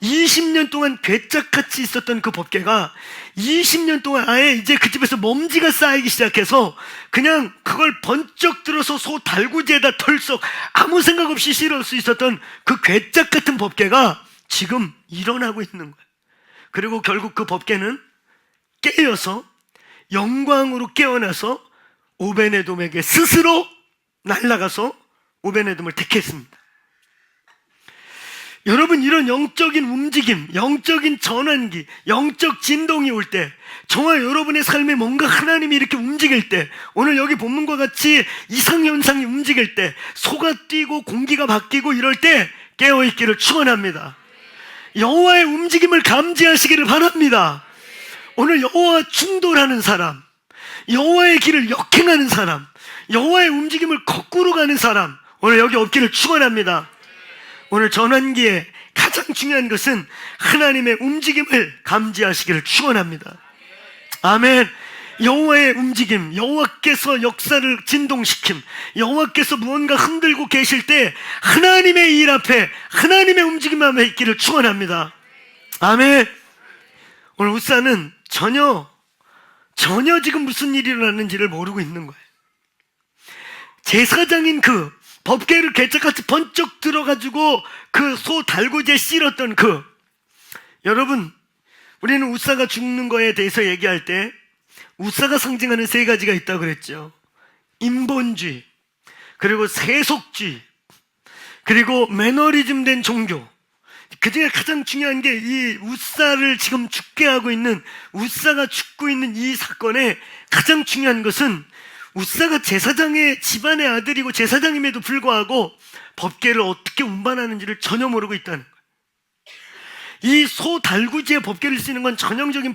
20년 동안 괴짝같이 있었던 그 법궤가 20년 동안 아예 이제 그 집에서 먼지가 쌓이기 시작해서 그냥 그걸 번쩍 들어서 소 달구지에다 털썩 아무 생각 없이 실을 수 있었던 그 괴짝 같은 법궤가 지금 일어나고 있는 거예요. 그리고 결국 그 법궤는 깨어서 영광으로 깨어나서 오베네돔에게 스스로 날아가서 오베네돔을 택했습니다. 여러분, 이런 영적인 움직임, 영적인 전환기, 영적 진동이 올 때, 저와 여러분의 삶에 뭔가 하나님이 이렇게 움직일 때, 오늘 여기 본문과 같이 이상현상이 움직일 때, 소가 뛰고 공기가 바뀌고 이럴 때 깨어있기를 축원합니다. 여호와의 움직임을 감지하시기를 바랍니다. 오늘 여호와와 충돌하는 사람, 여호와의 길을 역행하는 사람, 여호와의 움직임을 거꾸로 가는 사람, 오늘 여기 없기를 축원합니다. 오늘 전환기에 가장 중요한 것은 하나님의 움직임을 감지하시기를 축원합니다. 아멘. 여호와의 움직임, 여호와께서 역사를 진동시킴, 여호와께서 무언가 흔들고 계실 때 하나님의 일 앞에 하나님의 움직임 앞에 있기를 축원합니다. 아멘. 오늘 웃사는 전혀 지금 무슨 일이 일어났는지를 모르고 있는 거예요. 제사장인 그 법궤를 괴짝같이 번쩍 들어가지고 그 소 달구지에 실었던 여러분, 우리는 웃사가 죽는 거에 대해서 얘기할 때 웃사가 상징하는 세 가지가 있다고 그랬죠. 인본주의, 그리고 세속주의, 그리고 매너리즘 된 종교. 그 중에 가장 중요한 게 이 웃사를 지금 죽게 하고 있는, 웃사가 죽고 있는 이 사건의 가장 중요한 것은 웃사가 제사장의 집안의 아들이고 제사장임에도 불구하고 법궤를 어떻게 운반하는지를 전혀 모르고 있다는 거예요. 이 소 달구지에 법궤를 쓰는 건 전형적인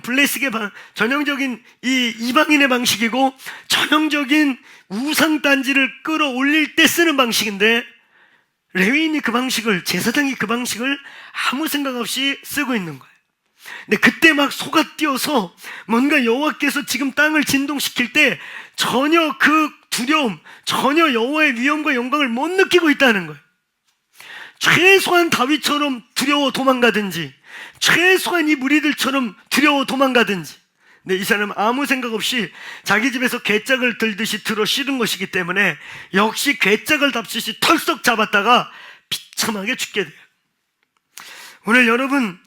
전형적인 이 이방인의 방식이고 전형적인 우상단지를 끌어올릴 때 쓰는 방식인데, 레위인이 그 방식을, 제사장이 그 방식을 아무 생각 없이 쓰고 있는 거예요. 근데 그때 막 소가 뛰어서 뭔가 여호와께서 지금 땅을 진동시킬 때 전혀 그 두려움, 전혀 여호와의 위엄과 영광을 못 느끼고 있다는 거예요. 최소한 다윗처럼 두려워 도망가든지, 최소한 이 무리들처럼 두려워 도망가든지. 근데 이 사람은 아무 생각 없이 자기 집에서 괴짝을 들듯이 들어 실은 것이기 때문에 역시 괴짝을 잡듯이 털썩 잡았다가 비참하게 죽게 돼요. 오늘 여러분,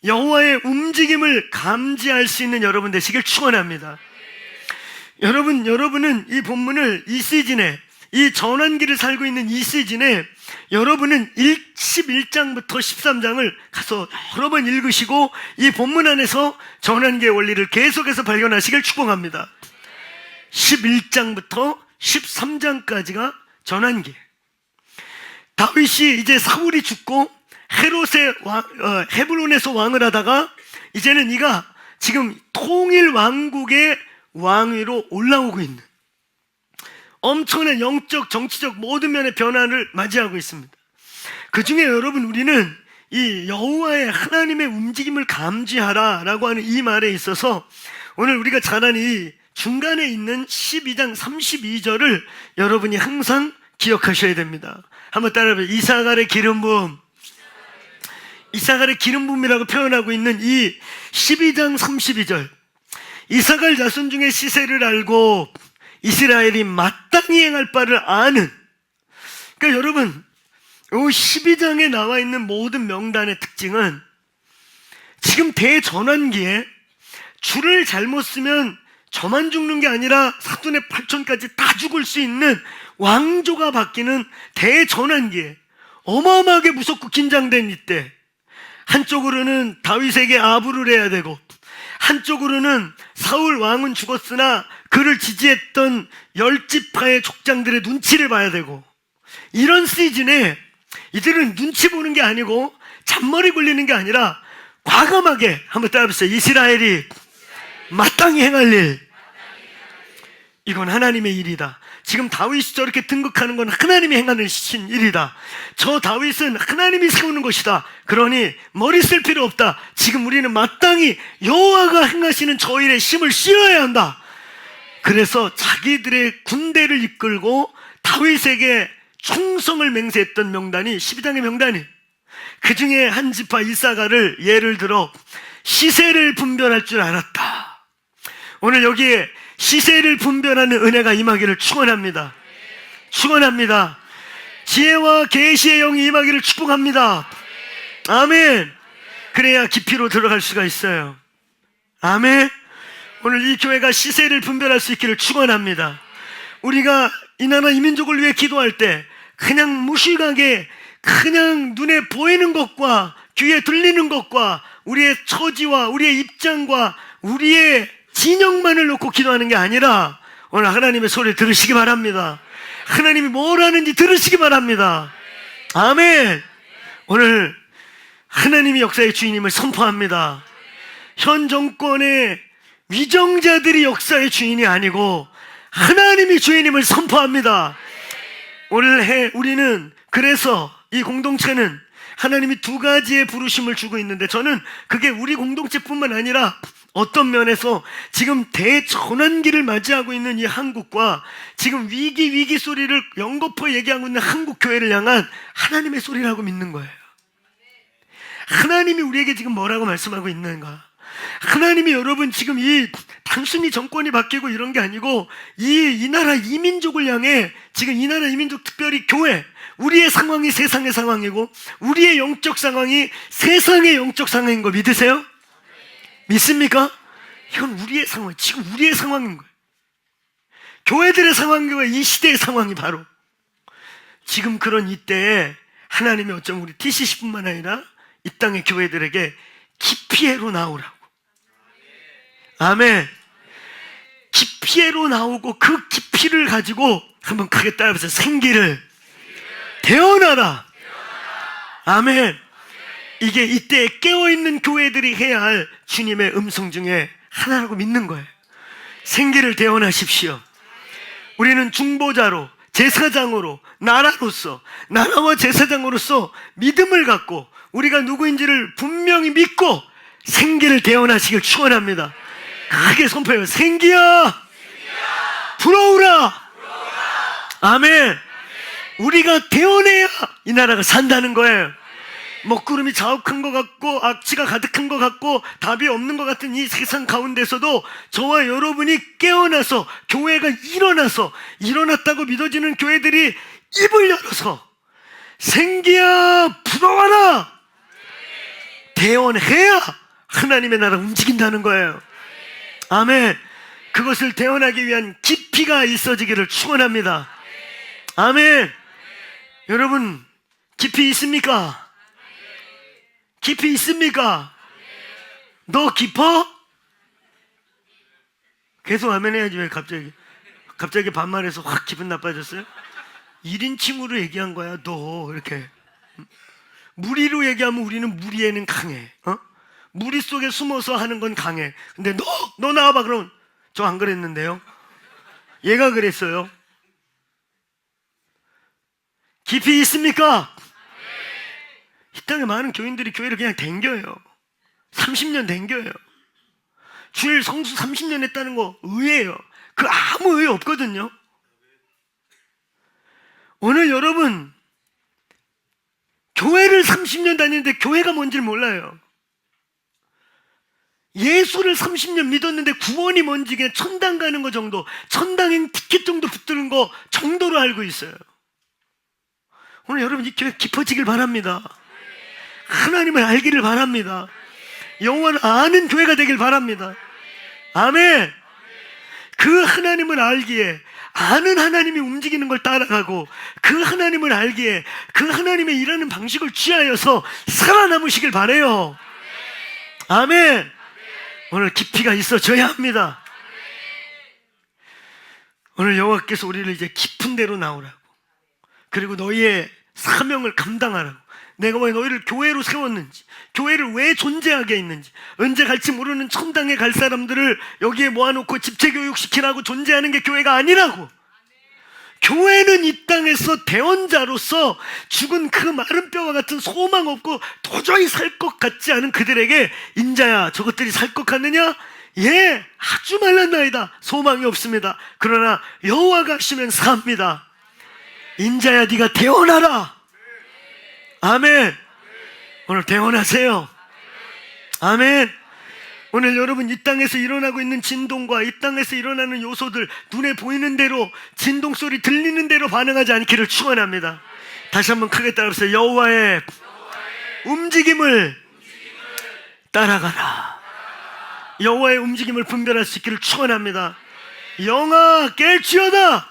여호와의 움직임을 감지할 수 있는 여러분 되시길 축원합니다. 여러분은 이 본문을 이 시즌에, 이 전환기를 살고 있는 이 시즌에 여러분은 11장부터 13장을 가서 여러 번 읽으시고 이 본문 안에서 전환기의 원리를 계속해서 발견하시길 축복합니다. 11장부터 13장까지가 전환기. 다윗이 이제 사울이 죽고 헤브론에서 왕을 하다가 이제는 이가 지금 통일 왕국의 왕위로 올라오고 있는 엄청난 영적, 정치적 모든 면의 변화를 맞이하고 있습니다. 그 중에 여러분, 우리는 이 여호와의 하나님의 움직임을 감지하라 라고 하는 이 말에 있어서 오늘 우리가 잘 아는 이 중간에 있는 12장 32절을 여러분이 항상 기억하셔야 됩니다. 한번 따라해봐요. 이사갈의 기름 부음. 이사갈의 기름 부음이라고 표현하고 있는 이 12장 32절. 이사갈 자손 중에 시세를 알고 이스라엘이 마땅히 행할 바를 아는. 그러니까 여러분, 이 12장에 나와 있는 모든 명단의 특징은 지금 대전환기에 줄을 잘못 쓰면 저만 죽는 게 아니라 사돈의 8촌까지 다 죽을 수 있는 왕조가 바뀌는 대전환기에 어마어마하게 무섭고 긴장된 이때, 한쪽으로는 다윗에게 아부를 해야 되고 한쪽으로는 사울 왕은 죽었으나 그를 지지했던 10지파의 족장들의 눈치를 봐야 되고, 이런 시즌에 이들은 눈치 보는 게 아니고 잔머리 굴리는 게 아니라 과감하게 한번 따라해보세요. 이스라엘이 마땅히 행할 일, 이건 하나님의 일이다. 지금 다윗이 저렇게 등극하는 건 하나님이 행하는 일이다. 저 다윗은 하나님이 세우는 것이다. 그러니 머리 쓸 필요 없다. 지금 우리는 마땅히 여호와가 행하시는 저 일에 힘을 실어야 한다. 그래서 자기들의 군대를 이끌고 다윗에게 충성을 맹세했던 명단이 12장의 명단이, 그 중에 한 지파 이사가를 예를 들어 시세를 분별할 줄 알았다. 오늘 여기에 시세를 분별하는 은혜가 임하기를 축원합니다. 축원합니다. 지혜와 계시의 영이 임하기를 축복합니다. 아멘. 그래야 깊이로 들어갈 수가 있어요. 아멘. 오늘 이 교회가 시세를 분별할 수 있기를 축원합니다. 우리가 이 나라 이 민족을 위해 기도할 때 그냥 무식하게 그냥 눈에 보이는 것과 귀에 들리는 것과 우리의 처지와 우리의 입장과 우리의 진영만을 놓고 기도하는 게 아니라 오늘 하나님의 소리를 들으시기 바랍니다. 하나님이 뭘 하는지 들으시기 바랍니다. 아멘. 오늘 하나님이 역사의 주인임을 선포합니다. 현 정권의 위정자들이 역사의 주인이 아니고 하나님이 주인임을 선포합니다. 오늘 해 우리는 그래서 이 공동체는 하나님이 두 가지의 부르심을 주고 있는데, 저는 그게 우리 공동체뿐만 아니라 어떤 면에서 지금 대전환기를 맞이하고 있는 이 한국과 지금 위기 소리를 연거푸 얘기하고 있는 한국 교회를 향한 하나님의 소리라고 믿는 거예요. 하나님이 우리에게 지금 뭐라고 말씀하고 있는가? 하나님이 여러분 지금 이 단순히 정권이 바뀌고 이런 게 아니고 이 나라 이민족을 향해 지금 이 나라 이민족, 특별히 교회, 우리의 상황이 세상의 상황이고 우리의 영적 상황이 세상의 영적 상황인 거 믿으세요? 믿습니까? 이건 우리의 상황, 지금 우리의 상황인 거예요. 교회들의 상황과 이 시대의 상황이 바로 지금 그런 이때에 하나님이 어쩌면 우리 TCC뿐만 아니라 이 땅의 교회들에게 기피해로 나오라고. 아멘. 기피해로 나오고 그 기피를 가지고 한번 크게 따라해보세요. 생기를 대언하라. 아멘. 이게 이때 깨어있는 교회들이 해야 할 주님의 음성 중에 하나라고 믿는 거예요. 생기를 대언하십시오. 우리는 중보자로, 제사장으로, 나라로서, 나라와 제사장으로서 믿음을 갖고 우리가 누구인지를 분명히 믿고 생기를 대언하시길 축원합니다. 크게 선포해요. 생기야, 불어오라. 아멘. 우리가 대언해야 이 나라가 산다는 거예요. 먹구름이 자욱한 것 같고 악취가 가득한 것 같고 답이 없는 것 같은 이 세상 가운데서도 저와 여러분이 깨어나서 교회가 일어났다고 믿어지는 교회들이 입을 열어서 생기야 불어와라 대언해야 하나님의 나라 움직인다는 거예요. 아멘. 그것을 대언하기 위한 깊이가 있어지기를 축원합니다. 아멘. 여러분 깊이 있습니까? 깊이 있습니까? 너 깊어? 계속 아멘 해야지. 왜 갑자기 반말해서 확 기분 나빠졌어요? 1인칭으로 얘기한 거야. 너 이렇게 무리로 얘기하면 우리는 무리에는 강해. 무리 속에 숨어서 하는 건 강해. 근데 너 나와봐. 그럼 저 안 그랬는데요. 얘가 그랬어요. 깊이 있습니까? 이 땅에 많은 교인들이 교회를 그냥 댕겨요. 30년 댕겨요. 주일 성수 30년 했다는 거 의외예요. 그 아무 의외 없거든요. 오늘 여러분 교회를 30년 다니는데 교회가 뭔지를 몰라요. 예수를 30년 믿었는데 구원이 뭔지 그냥 천당 가는 거 정도, 천당행 티켓 정도 붙드는 거 정도로 알고 있어요. 오늘 여러분 이 교회 깊어지길 바랍니다. 하나님을 알기를 바랍니다. 영원을 아는 교회가 되길 바랍니다. 아멘. 그 하나님을 알기에, 아는 하나님이 움직이는 걸 따라가고, 그 하나님을 알기에 그 하나님의 일하는 방식을 취하여서 살아남으시길 바라요. 아멘. 오늘 깊이가 있어져야 합니다. 오늘 여호와께서 우리를 이제 깊은 데로 나오라고, 그리고 너희의 사명을 감당하라고, 내가 왜 너희를 교회로 세웠는지, 교회를 왜 존재하게 했는지, 언제 갈지 모르는 천당에 갈 사람들을 여기에 모아놓고 집체교육시키라고 존재하는 게 교회가 아니라고. 교회는 이 땅에서 대언자로서 죽은 그 마른 뼈와 같은 소망 없고 도저히 살 것 같지 않은 그들에게, 인자야 저것들이 살 것 같느냐? 예, 아주 말랐나이다. 소망이 없습니다. 그러나 여호와가 하시면 삽니다. 인자야 네가 대언하라. 아멘. 오늘 대언하세요. 아멘. 오늘 여러분 이 땅에서 일어나고 있는 진동과 이 땅에서 일어나는 요소들, 눈에 보이는 대로, 진동 소리 들리는 대로 반응하지 않기를 축원합니다. 다시 한번 크게 따라해보세요. 여호와의 움직임을 따라가라. 여호와의 움직임을 분별할 수 있기를 축원합니다. 영아 깰지어다.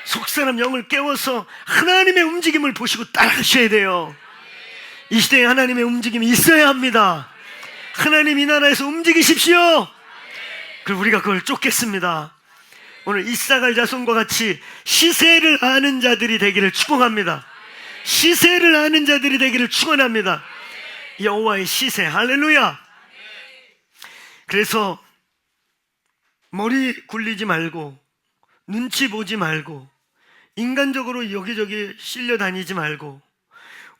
속사람 영을 깨워서 하나님의 움직임을 보시고 따라하셔야 돼요. 이 시대에 하나님의 움직임이 있어야 합니다. 하나님 이 나라에서 움직이십시오. 그리고 우리가 그걸 쫓겠습니다. 오늘 이사갈 자손과 같이 시세를 아는 자들이 되기를 축복합니다. 시세를 아는 자들이 되기를 축원합니다. 여호와의 시세. 할렐루야. 그래서 머리 굴리지 말고, 눈치 보지 말고, 인간적으로 여기저기 실려 다니지 말고,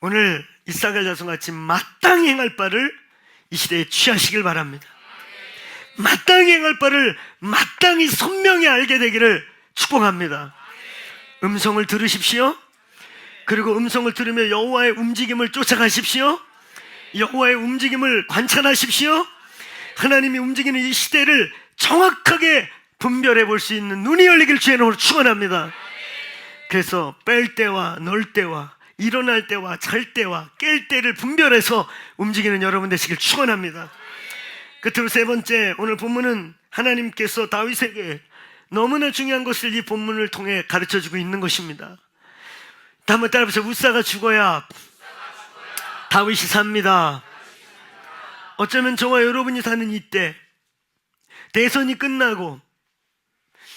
오늘 이사갈 자손같이 마땅히 행할 바를 이 시대에 취하시길 바랍니다. 마땅히 행할 바를 마땅히 선명히 알게 되기를 축복합니다. 음성을 들으십시오. 그리고 음성을 들으며 여호와의 움직임을 쫓아가십시오. 여호와의 움직임을 관찰하십시오. 하나님이 움직이는 이 시대를 정확하게 분별해 볼 수 있는 눈이 열리길 주의 이름으로 축원합니다. 그래서 뺄 때와 넣을 때와 일어날 때와 잘 때와 깰 때를 분별해서 움직이는 여러분 되시길 축원합니다. 끝으로 세 번째, 오늘 본문은 하나님께서 다윗에게 너무나 중요한 것을 이 본문을 통해 가르쳐주고 있는 것입니다. 한번 따라해보세요. 우사가 죽어야 다윗이 삽니다. 어쩌면 저와 여러분이 사는 이때, 대선이 끝나고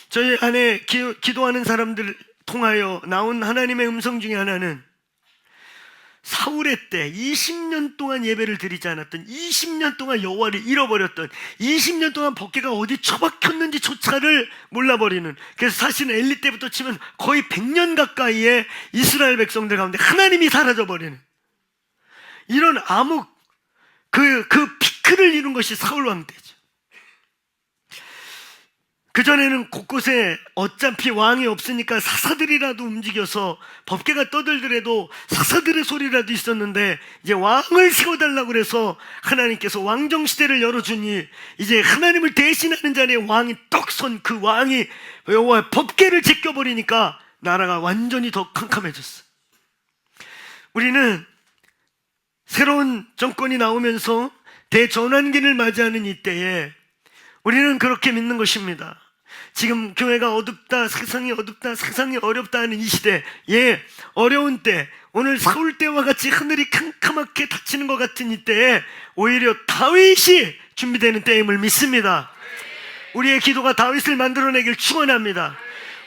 저희 안에 기도하는 사람들 통하여 나온 하나님의 음성 중에 하나는, 사울의 때 20년 동안 예배를 드리지 않았던, 20년 동안 여호와를 잃어버렸던, 20년 동안 법궤가 어디 처박혔는지 조차를 몰라버리는, 그래서 사실은 엘리 때부터 치면 거의 100년 가까이의 이스라엘 백성들 가운데 하나님이 사라져버리는 이런 암흑, 그 피크를 이룬 것이 사울 왕 때죠. 그전에는 곳곳에 어차피 왕이 없으니까 사사들이라도 움직여서 법궤가 떠들더라도 사사들의 소리라도 있었는데, 이제 왕을 세워달라고 그래서 하나님께서 왕정시대를 열어주니, 이제 하나님을 대신하는 자리에 왕이 떡 선 그 왕이 여호와의 법궤를 제껴버리니까 나라가 완전히 더 캄캄해졌어. 우리는 새로운 정권이 나오면서 대전환기를 맞이하는 이때에 우리는 그렇게 믿는 것입니다. 지금 교회가 어둡다, 세상이 어둡다, 세상이 어렵다 하는 이 시대, 어려운 때, 오늘 사울 때와 같이 하늘이 캄캄하게 닫히는 것 같은 이때에 오히려 다윗이 준비되는 때임을 믿습니다. 우리의 기도가 다윗을 만들어내길 축원합니다.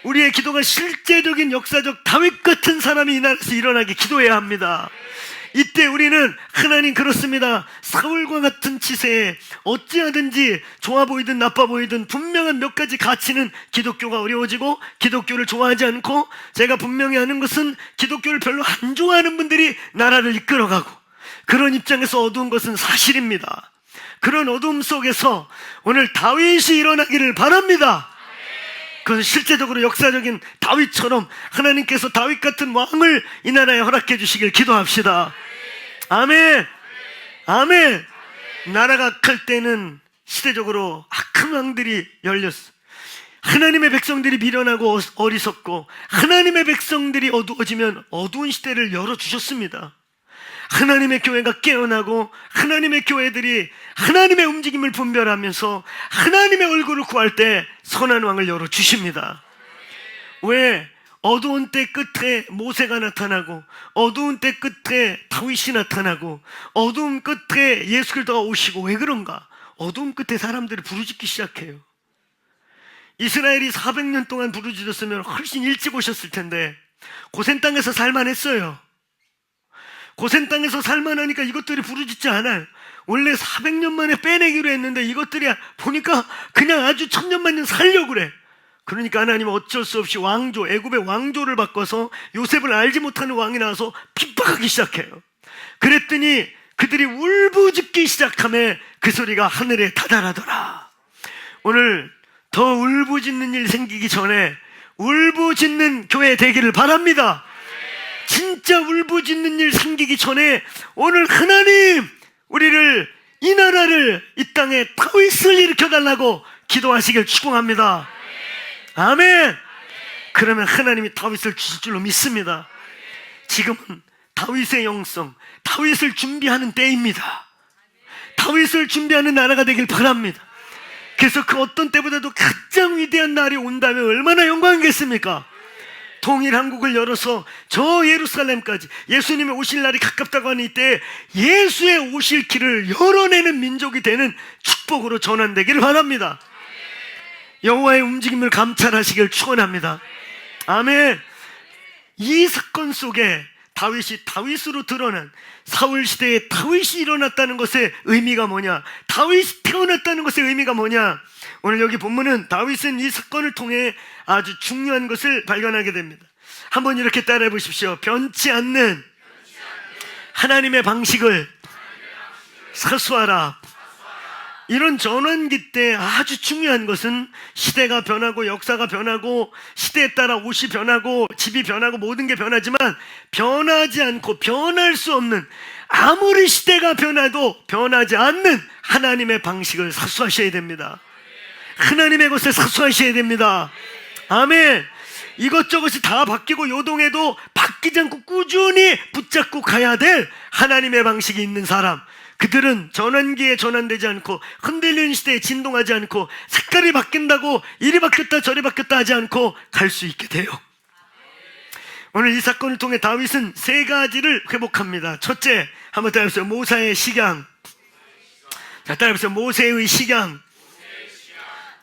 우리의 기도가 실제적인 역사적 다윗 같은 사람이 이 나라에서 일어나게 기도해야 합니다. 이때 우리는 하나님 그렇습니다. 사울과 같은 치세에 어찌하든지 좋아 보이든 나빠 보이든 분명한 몇 가지 가치는 기독교가 어려워지고, 기독교를 좋아하지 않고, 제가 분명히 아는 것은 기독교를 별로 안 좋아하는 분들이 나라를 이끌어가고, 그런 입장에서 어두운 것은 사실입니다. 그런 어두움 속에서 오늘 다윗이 일어나기를 바랍니다. 그것은 실제적으로 역사적인 다윗처럼 하나님께서 다윗 같은 왕을 이 나라에 허락해 주시길 기도합시다. 아멘. 아멘. 나라가 클 때는 시대적으로 악한 왕들이 열렸어. 하나님의 백성들이 미련하고 어리석고 하나님의 백성들이 어두워지면 어두운 시대를 열어주셨습니다. 하나님의 교회가 깨어나고 하나님의 교회들이 하나님의 움직임을 분별하면서 하나님의 얼굴을 구할 때 선한 왕을 열어주십니다. 왜? 어두운 때 끝에 모세가 나타나고 어두운 때 끝에 다윗이 나타나고 어두운 끝에 예수 그리스도가 오시고. 왜 그런가? 어두운 끝에 사람들이 부르짖기 시작해요. 이스라엘이 400년 동안 부르짖었으면 훨씬 일찍 오셨을 텐데 고센 땅에서 살만했어요. 고센 땅에서 살만하니까 이것들이 부르짖지 않아요. 원래 400년 만에 빼내기로 했는데 이것들이 보니까 그냥 아주 천년만년 살려고 그래. 그러니까 하나님은 어쩔 수 없이 왕조, 애굽의 왕조를 바꿔서 요셉을 알지 못하는 왕이 나와서 핍박하기 시작해요. 그랬더니 그들이 울부짖기 시작하며 그 소리가 하늘에 다다르더라. 오늘 더 울부짖는 일 생기기 전에 울부짖는 교회 되기를 바랍니다. 진짜 울부짖는 일 생기기 전에 오늘 하나님 우리를, 이 나라를, 이 땅에 다윗을 일으켜달라고 기도하시길 축원합니다. 아멘. 그러면 하나님이 다윗을 주실 줄로 믿습니다. 지금은 다윗의 영성, 다윗을 준비하는 때입니다. 다윗을 준비하는 나라가 되길 바랍니다. 그래서 그 어떤 때보다도 가장 위대한 날이 온다면 얼마나 영광이겠습니까? 통일 한국을 열어서 저 예루살렘까지 예수님의 오실 날이 가깝다고 하는 이때 예수의 오실 길을 열어내는 민족이 되는 축복으로 전환되기를 바랍니다. 여호와의 움직임을 감찰하시길 축원합니다. 아멘. 이 사건 속에 다윗이 다윗으로 드러난, 사울 시대에 다윗이 일어났다는 것의 의미가 뭐냐, 다윗이 태어났다는 것의 의미가 뭐냐. 오늘 여기 본문은 다윗은 이 사건을 통해 아주 중요한 것을 발견하게 됩니다. 한번 이렇게 따라해 보십시오. 변치 않는 하나님의 방식을 사수하라. 이런 전환기 때 아주 중요한 것은 시대가 변하고 역사가 변하고 시대에 따라 옷이 변하고 집이 변하고 모든 게 변하지만 변하지 않고 변할 수 없는, 아무리 시대가 변해도 변하지 않는 하나님의 방식을 사수하셔야 됩니다. 하나님의 것을 사수하셔야 됩니다. 아멘. 이것저것이 다 바뀌고 요동해도 바뀌지 않고 꾸준히 붙잡고 가야 될 하나님의 방식이 있는 사람, 그들은 전환기에 전환되지 않고 흔들리는 시대에 진동하지 않고 색깔이 바뀐다고 이리 바뀌었다 저리 바뀌었다 하지 않고 갈 수 있게 돼요. 오늘 이 사건을 통해 다윗은 세 가지를 회복합니다. 첫째, 한번 따라해보세요. 모세의 식양. 자, 따라해보세요. 모세의 식양.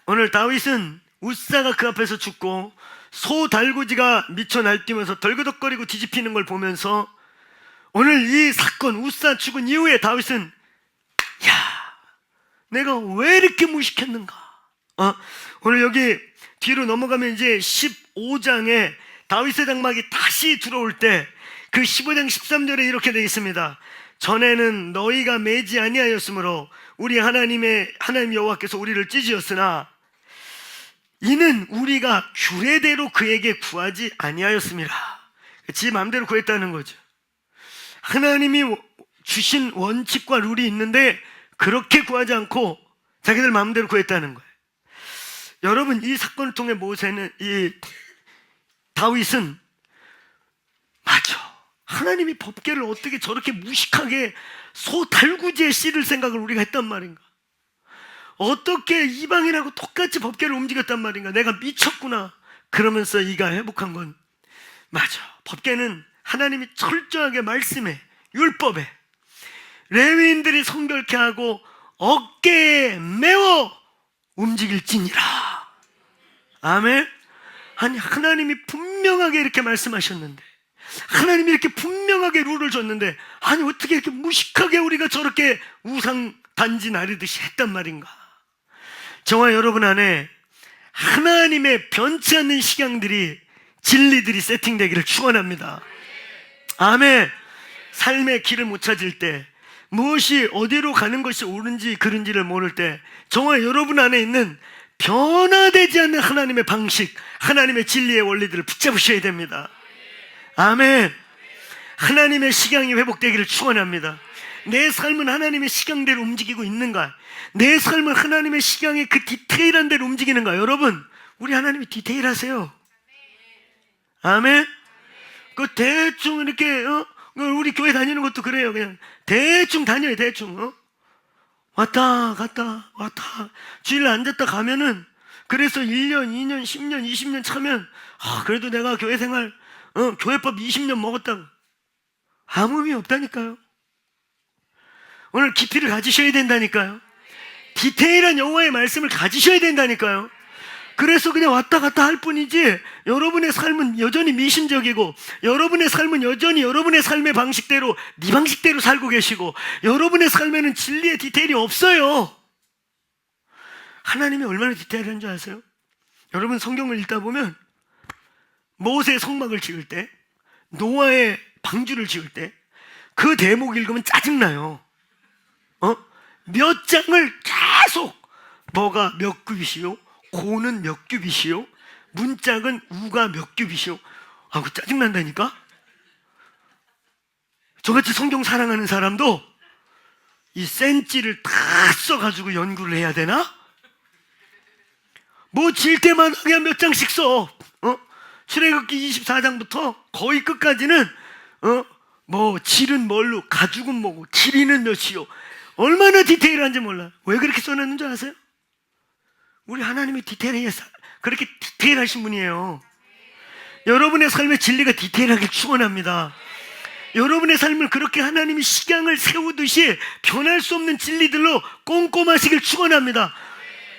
오늘 다윗은 웃사가 그 앞에서 죽고 소 달구지가 미쳐 날뛰면서 덜그덕거리고 뒤집히는 걸 보면서 오늘 이 사건, 웃사 죽은 이후에 다윗은 내가 왜 이렇게 무식했는가? 오늘 여기 뒤로 넘어가면 이제 15장에 다윗의 장막이 다시 들어올 때 그 15장 13절에 이렇게 되어 있습니다. 전에는 너희가 매지 아니하였으므로 우리 하나님 여호와께서 우리를 찢으셨으나 이는 우리가 규례대로 그에게 구하지 아니하였습니다. 지 마음대로 구했다는 거죠. 하나님이 주신 원칙과 룰이 있는데 그렇게 구하지 않고 자기들 마음대로 구했다는 거예요. 여러분, 이 사건을 통해 이 다윗은 맞아, 하나님이 법궤를 어떻게 저렇게 무식하게 소 달구지에 씌를 생각을 우리가 했단 말인가? 어떻게 이방인하고 똑같이 법궤를 움직였단 말인가? 내가 미쳤구나. 그러면서 이가 회복한 건 맞아, 법궤는 하나님이 철저하게 말씀에, 율법에 레위인들이 성결케 하고 어깨에 메워 움직일지니라. 아멘. 아니, 하나님이 분명하게 이렇게 말씀하셨는데, 하나님이 이렇게 분명하게 룰을 줬는데, 아니 어떻게 이렇게 무식하게 우리가 저렇게 우상 단지 나르듯이 했단 말인가? 저와 여러분 안에 하나님의 변치 않는 식양들이, 진리들이 세팅되기를 축원합니다. 아멘. 삶의 길을 못 찾을 때, 무엇이 어디로 가는 것이 옳은지 그른지를 모를 때, 저와 여러분 안에 있는 변화되지 않는 하나님의 방식, 하나님의 진리의 원리들을 붙잡으셔야 됩니다. 아멘. 하나님의 식양이 회복되기를 축원합니다. 내 삶은 하나님의 식양대로 움직이고 있는가? 내 삶은 하나님의 식양의 그 디테일한 대로 움직이는가? 여러분, 우리 하나님이 디테일하세요. 아멘. 그 대충 이렇게 우리 교회 다니는 것도 그래요. 그냥 대충 다녀요. 대충 왔다 갔다 왔다. 주일 앉았다 가면은, 그래서 1년 2년 10년 20년 차면 그래도 내가 교회 생활 교회법 20년 먹었다고. 아무 의미 없다니까요. 오늘 깊이를 가지셔야 된다니까요. 디테일한 여호와의 말씀을 가지셔야 된다니까요. 그래서 그냥 왔다 갔다 할 뿐이지, 여러분의 삶은 여전히 미신적이고, 여러분의 삶은 여전히 여러분의 삶의 방식대로, 네 방식대로 살고 계시고, 여러분의 삶에는 진리의 디테일이 없어요. 하나님이 얼마나 디테일한 줄 아세요? 여러분 성경을 읽다 보면 모세의 성막을 지을 때, 노아의 방주를 지을 때 그 대목 읽으면 짜증나요. 몇 장을 계속 뭐가 몇 규빗이요, 고는 몇 규빗이요, 문짝은 우가 몇 규빗이요. 그 짜증난다니까. 저같이 성경 사랑하는 사람도 이 센치를 다 써가지고 연구를 해야 되나? 뭐 질 때마다 그냥 몇 장씩 써. 출애굽기 24장부터 거의 끝까지는 뭐 질은 뭘로, 가죽은 뭐고, 길이는 몇이요. 얼마나 디테일한지 몰라. 왜 그렇게 써놨는 줄 아세요? 우리 하나님이 그렇게 디테일하신 분이에요. 여러분의 삶의 진리가 디테일하게 충원합니다. 여러분의 삶을 그렇게 하나님이 식양을 세우듯이 변할 수 없는 진리들로 꼼꼼하시길 축원합니다.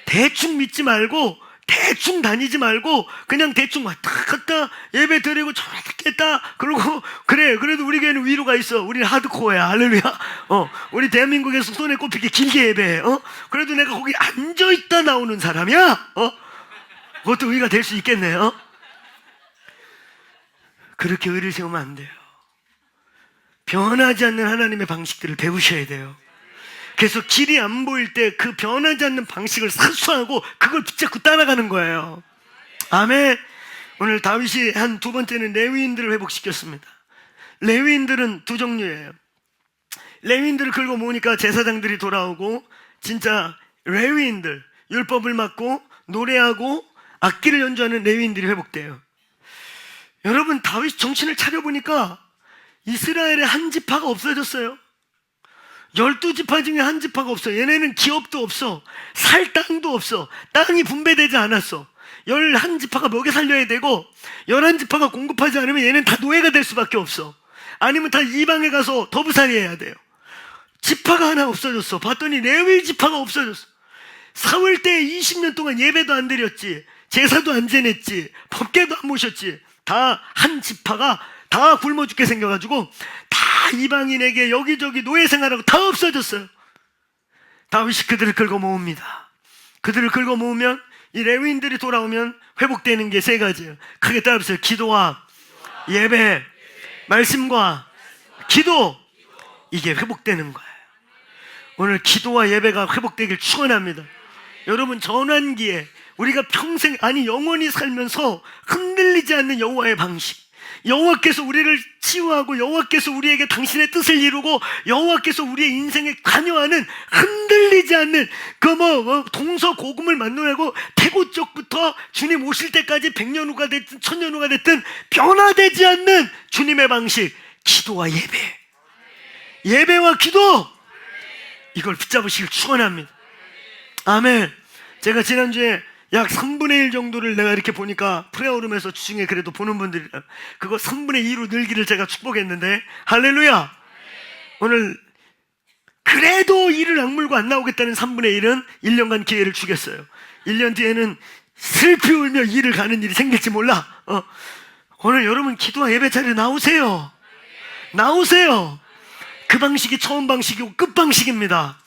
대충 믿지 말고, 대충 다니지 말고, 그냥 대충 왔다 갔다 예배 드리고 저렇겠다 그러고 그래. 그래도 우리 교회는 위로가 있어. 우리는 하드코어야. 할렐루야. 우리 대한민국에서 손에 꼽히게 길게 예배해. 그래도 내가 거기 앉아있다 나오는 사람이야. 그것도 의가 될 수 있겠네요. 그렇게 의를 세우면 안 돼요. 변하지 않는 하나님의 방식들을 배우셔야 돼요. 그래서 길이 안 보일 때 그 변하지 않는 방식을 사수하고 그걸 붙잡고 따라가는 거예요. 아멘. 오늘 다윗이 한 두 번째는 레위인들을 회복시켰습니다. 레위인들은 두 종류예요. 레위인들을 긁어 모으니까 제사장들이 돌아오고, 진짜 레위인들, 율법을 맡고 노래하고 악기를 연주하는 레위인들이 회복돼요. 여러분, 다윗 정신을 차려보니까 이스라엘의 한 지파가 없어졌어요. 12지파 중에 한 지파가 없어. 얘네는 기업도 없어. 살 땅도 없어. 땅이 분배되지 않았어. 11지파가 먹여 살려야 되고, 11지파가 공급하지 않으면 얘는 다 노예가 될 수밖에 없어. 아니면 다 이방에 가서 더부살이 해야 돼요. 지파가 하나 없어졌어. 봤더니 레위 지파가 없어졌어. 사울 때 20년 동안 예배도 안 드렸지, 제사도 안 지냈지, 법궤도 안 모셨지. 다 한 지파가 다 굶어 죽게 생겨가지고 다 이방인에게 여기저기 노예 생활하고 다 없어졌어요. 다윗이 그들을 긁어 모읍니다. 그들을 긁어 모으면, 이 레위인들이 돌아오면 회복되는 게 세 가지예요. 크게 따라해보세요. 기도와 예배, 말씀과 기도. 이게 회복되는 거예요. 오늘 기도와 예배가 회복되길 축원합니다. 여러분, 전환기에 우리가 평생, 아니 영원히 살면서 흔들리지 않는 여호와의 방식, 여호와께서 우리를 치유하고, 여호와께서 우리에게 당신의 뜻을 이루고, 여호와께서 우리의 인생에 관여하는, 흔들리지 않는 동서고금을 만나고 태고 쪽부터 주님 오실 때까지 100년 후가 됐든 1000년 후가 됐든 변화되지 않는 주님의 방식, 기도와 예배, 예배와 기도, 이걸 붙잡으시길 축원합니다. 아멘. 제가 지난주에 약 3분의 1 정도를 내가 이렇게 보니까 프레어룸에서 주중에 그래도 보는 분들이, 그거 3분의 2로 늘기를 제가 축복했는데, 할렐루야. 오늘 그래도 이를 악물고 안 나오겠다는 3분의 1은 1년간 기회를 주겠어요. 1년 뒤에는 슬피 울며 일을 가는 일이 생길지 몰라. 오늘 여러분 기도와 예배 자리에 나오세요. 나오세요. 그 방식이 처음 방식이고 끝 방식입니다.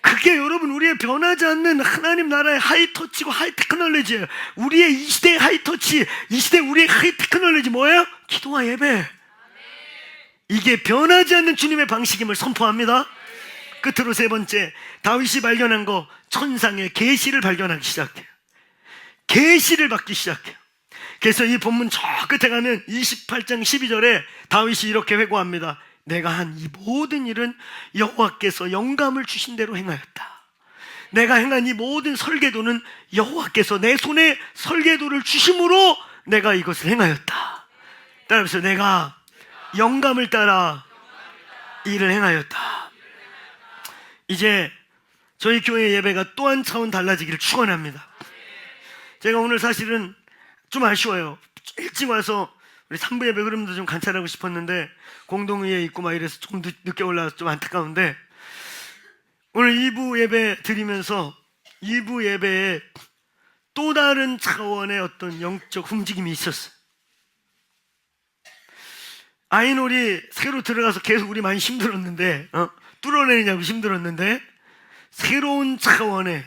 그게 여러분 우리의 변하지 않는 하나님 나라의 하이터치고 하이테크놀로지예요. 우리의 이 시대의 하이터치, 이 시대 우리의 하이테크놀로지 뭐예요? 기도와 예배. 이게 변하지 않는 주님의 방식임을 선포합니다. 끝으로 세 번째, 다윗이 발견한 거, 천상의 계시를 발견하기 시작해요. 계시를 받기 시작해요. 그래서 이 본문 저 끝에 가면 28장 12절에 다윗이 이렇게 회고합니다. 내가 한 이 모든 일은 여호와께서 영감을 주신 대로 행하였다. 내가 행한 이 모든 설계도는 여호와께서 내 손에 설계도를 주심으로 내가 이것을 행하였다. 따라서 내가 영감을 따라 일을 행하였다. 이제 저희 교회 예배가 또 한 차원 달라지기를 축원합니다. 제가 오늘 사실은 좀 아쉬워요. 일찍 와서 우리 3부 예배 흐름도 좀 관찰하고 싶었는데 공동의회 있고 막 이래서 좀 늦게 올라와서 좀 안타까운데, 오늘 2부 예배 드리면서 2부 예배에 또 다른 차원의 어떤 영적 움직임이 있었어요. 아이놀이 새로 들어가서 계속 우리 많이 힘들었는데, 뚫어내느냐고 힘들었는데, 새로운 차원의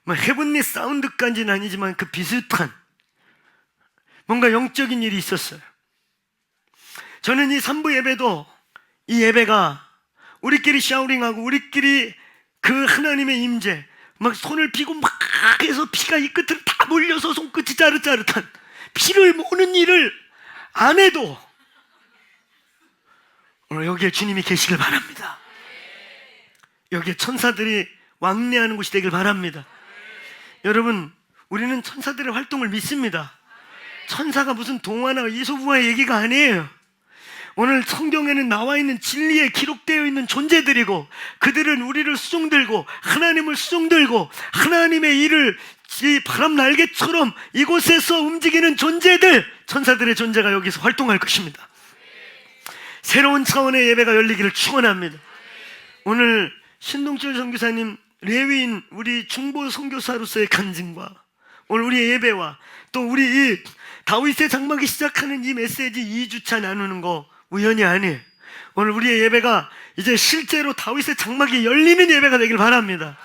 헤븐리 사운드까지는 아니지만 그 비슷한 뭔가 영적인 일이 있었어요. 저는 이 3부 예배도, 이 예배가 우리끼리 샤우링하고 우리끼리 그 하나님의 임재, 막 손을 피고 막 해서 피가 이 끝으로 다 몰려서 손끝이 짜릿짜릿한 피를 모으는 일을 안 해도 오늘 여기에 주님이 계시길 바랍니다. 여기에 천사들이 왕래하는 곳이 되길 바랍니다. 여러분, 우리는 천사들의 활동을 믿습니다. 천사가 무슨 동화나 이솝우화의 얘기가 아니에요. 오늘 성경에는 나와 있는 진리에 기록되어 있는 존재들이고, 그들은 우리를 수종들고 하나님을 수종들고 하나님의 일을 이 바람 날개처럼 이곳에서 움직이는 존재들, 천사들의 존재가 여기서 활동할 것입니다. 새로운 차원의 예배가 열리기를 축원합니다. 오늘 신동철 선교사님, 레위인 우리 중보 선교사로서의 간증과 오늘 우리의 예배와 또 우리 이 다윗의 장막이 시작하는 이 메시지 2주차 나누는 거 우연이 아니에요. 오늘 우리의 예배가 이제 실제로 다윗의 장막이 열리는 예배가 되길 바랍니다.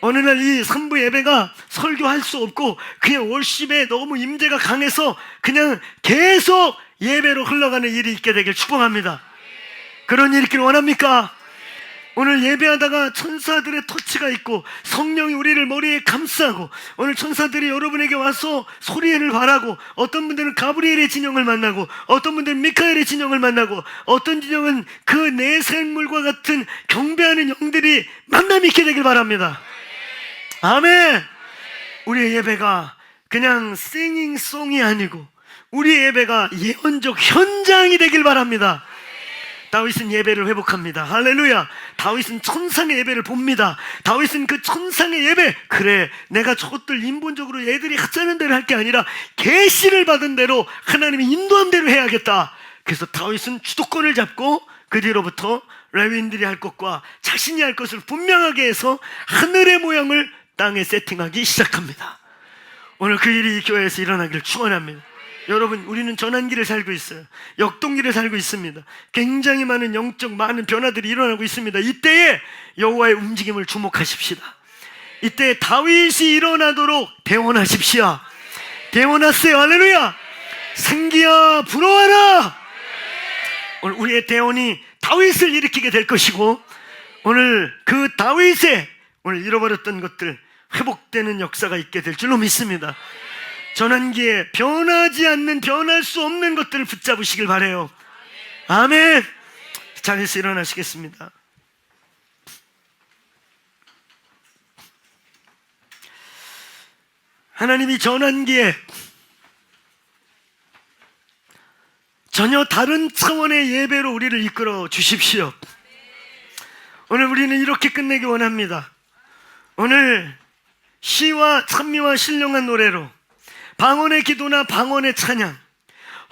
어느 날 이 3부 예배가 설교할 수 없고 그냥 월십에 너무 임재가 강해서 그냥 계속 예배로 흘러가는 일이 있게 되길 축복합니다. 그런 일이 있기를 원합니까? 오늘 예배하다가 천사들의 터치가 있고 성령이 우리를 머리에 감싸고, 오늘 천사들이 여러분에게 와서 소리엘을 바라고, 어떤 분들은 가브리엘의 진영을 만나고, 어떤 분들은 미카엘의 진영을 만나고, 어떤 진영은 그 내생물과 같은 경배하는 영들이 만남이 있게 되길 바랍니다. 아멘. 우리의 예배가 그냥 싱잉송이 아니고 우리의 예배가 예언적 현장이 되길 바랍니다. 다윗은 예배를 회복합니다. 할렐루야. 다윗은 천상의 예배를 봅니다. 다윗은 그 천상의 예배, 그래 내가 저것들 인본적으로 애들이 하자는 대로 할 게 아니라 계시를 받은 대로 하나님이 인도한 대로 해야겠다. 그래서 다윗은 주도권을 잡고 그 뒤로부터 레위인들이 할 것과 자신이 할 것을 분명하게 해서 하늘의 모양을 땅에 세팅하기 시작합니다. 오늘 그 일이 이 교회에서 일어나기를 축원합니다. 여러분, 우리는 전환기를 살고 있어요. 역동기를 살고 있습니다. 굉장히 많은 영적 많은 변화들이 일어나고 있습니다. 이때에 여호와의 움직임을 주목하십시다. 이때 다윗이 일어나도록 대원하십시오. 대원하세요. 할렐루야. 생기야 부러워라. 오늘 우리의 대원이 다윗을 일으키게 될 것이고, 오늘 그 다윗의 오늘 잃어버렸던 것들 회복되는 역사가 있게 될 줄로 믿습니다. 전환기에 변하지 않는, 변할 수 없는 것들을 붙잡으시길 바라요. 아멘. 자리에서 일어나시겠습니다. 하나님이 전환기에 전혀 다른 차원의 예배로 우리를 이끌어 주십시오. 오늘 우리는 이렇게 끝내기 원합니다. 오늘 시와 찬미와 신령한 노래로 방언의 기도나 방언의 찬양,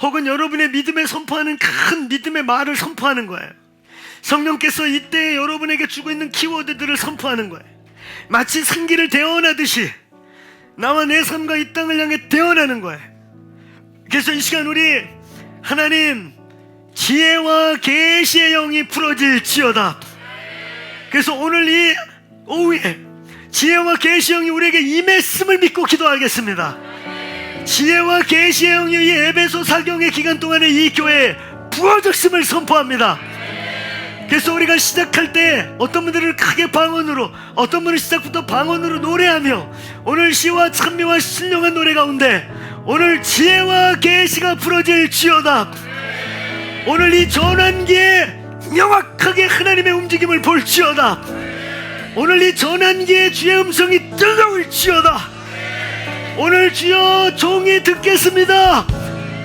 혹은 여러분의 믿음에 선포하는 큰 믿음의 말을 선포하는 거예요. 성령께서 이때 여러분에게 주고 있는 키워드들을 선포하는 거예요. 마치 생기를 대언하듯이 나와 내 삶과 이 땅을 향해 대언하는 거예요. 그래서 이 시간 우리 하나님 지혜와 계시의 영이 풀어질지어다. 그래서 오늘 이 오후에 지혜와 계시의 영이 우리에게 임했음을 믿고 기도하겠습니다. 지혜와 계시의 영이 이 에베소 사경의 기간 동안에 이 교회에 부어졌음을 선포합니다. 그래서 우리가 시작할 때 어떤 분들은 크게 방언으로, 어떤 분은 시작부터 방언으로 노래하며, 오늘 시와 찬미와 신령한 노래 가운데 오늘 지혜와 계시가 풀어질지어다. 오늘 이 전환기에 명확하게 하나님의 움직임을 볼지어다. 오늘 이 전환기에 주의 음성이 들려올지어다. 오늘 주여 종이 듣겠습니다.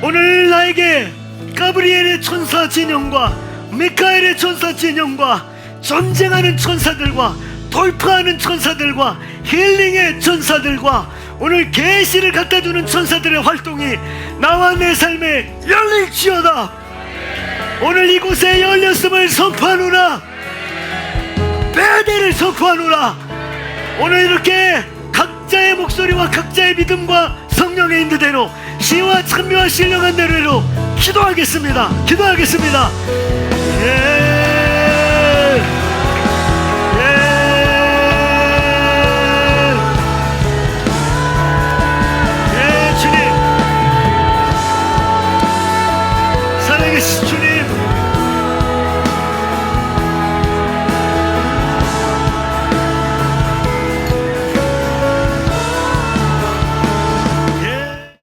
오늘 나에게 가브리엘의 천사 진영과 미카엘의 천사 진영과 전쟁하는 천사들과 돌파하는 천사들과 힐링의 천사들과 오늘 계시를 갖다주는 천사들의 활동이 나와 내 삶에 열릴지어다. 오늘 이곳에 열렸음을 선포하노라. 베델을 선포하노라. 오늘 이렇게 각자의 목소리와 각자의 믿음과 성령의 인도대로 시와 찬미와 신령한 대로 기도하겠습니다. 기도하겠습니다. 주님, 살아계신 주님,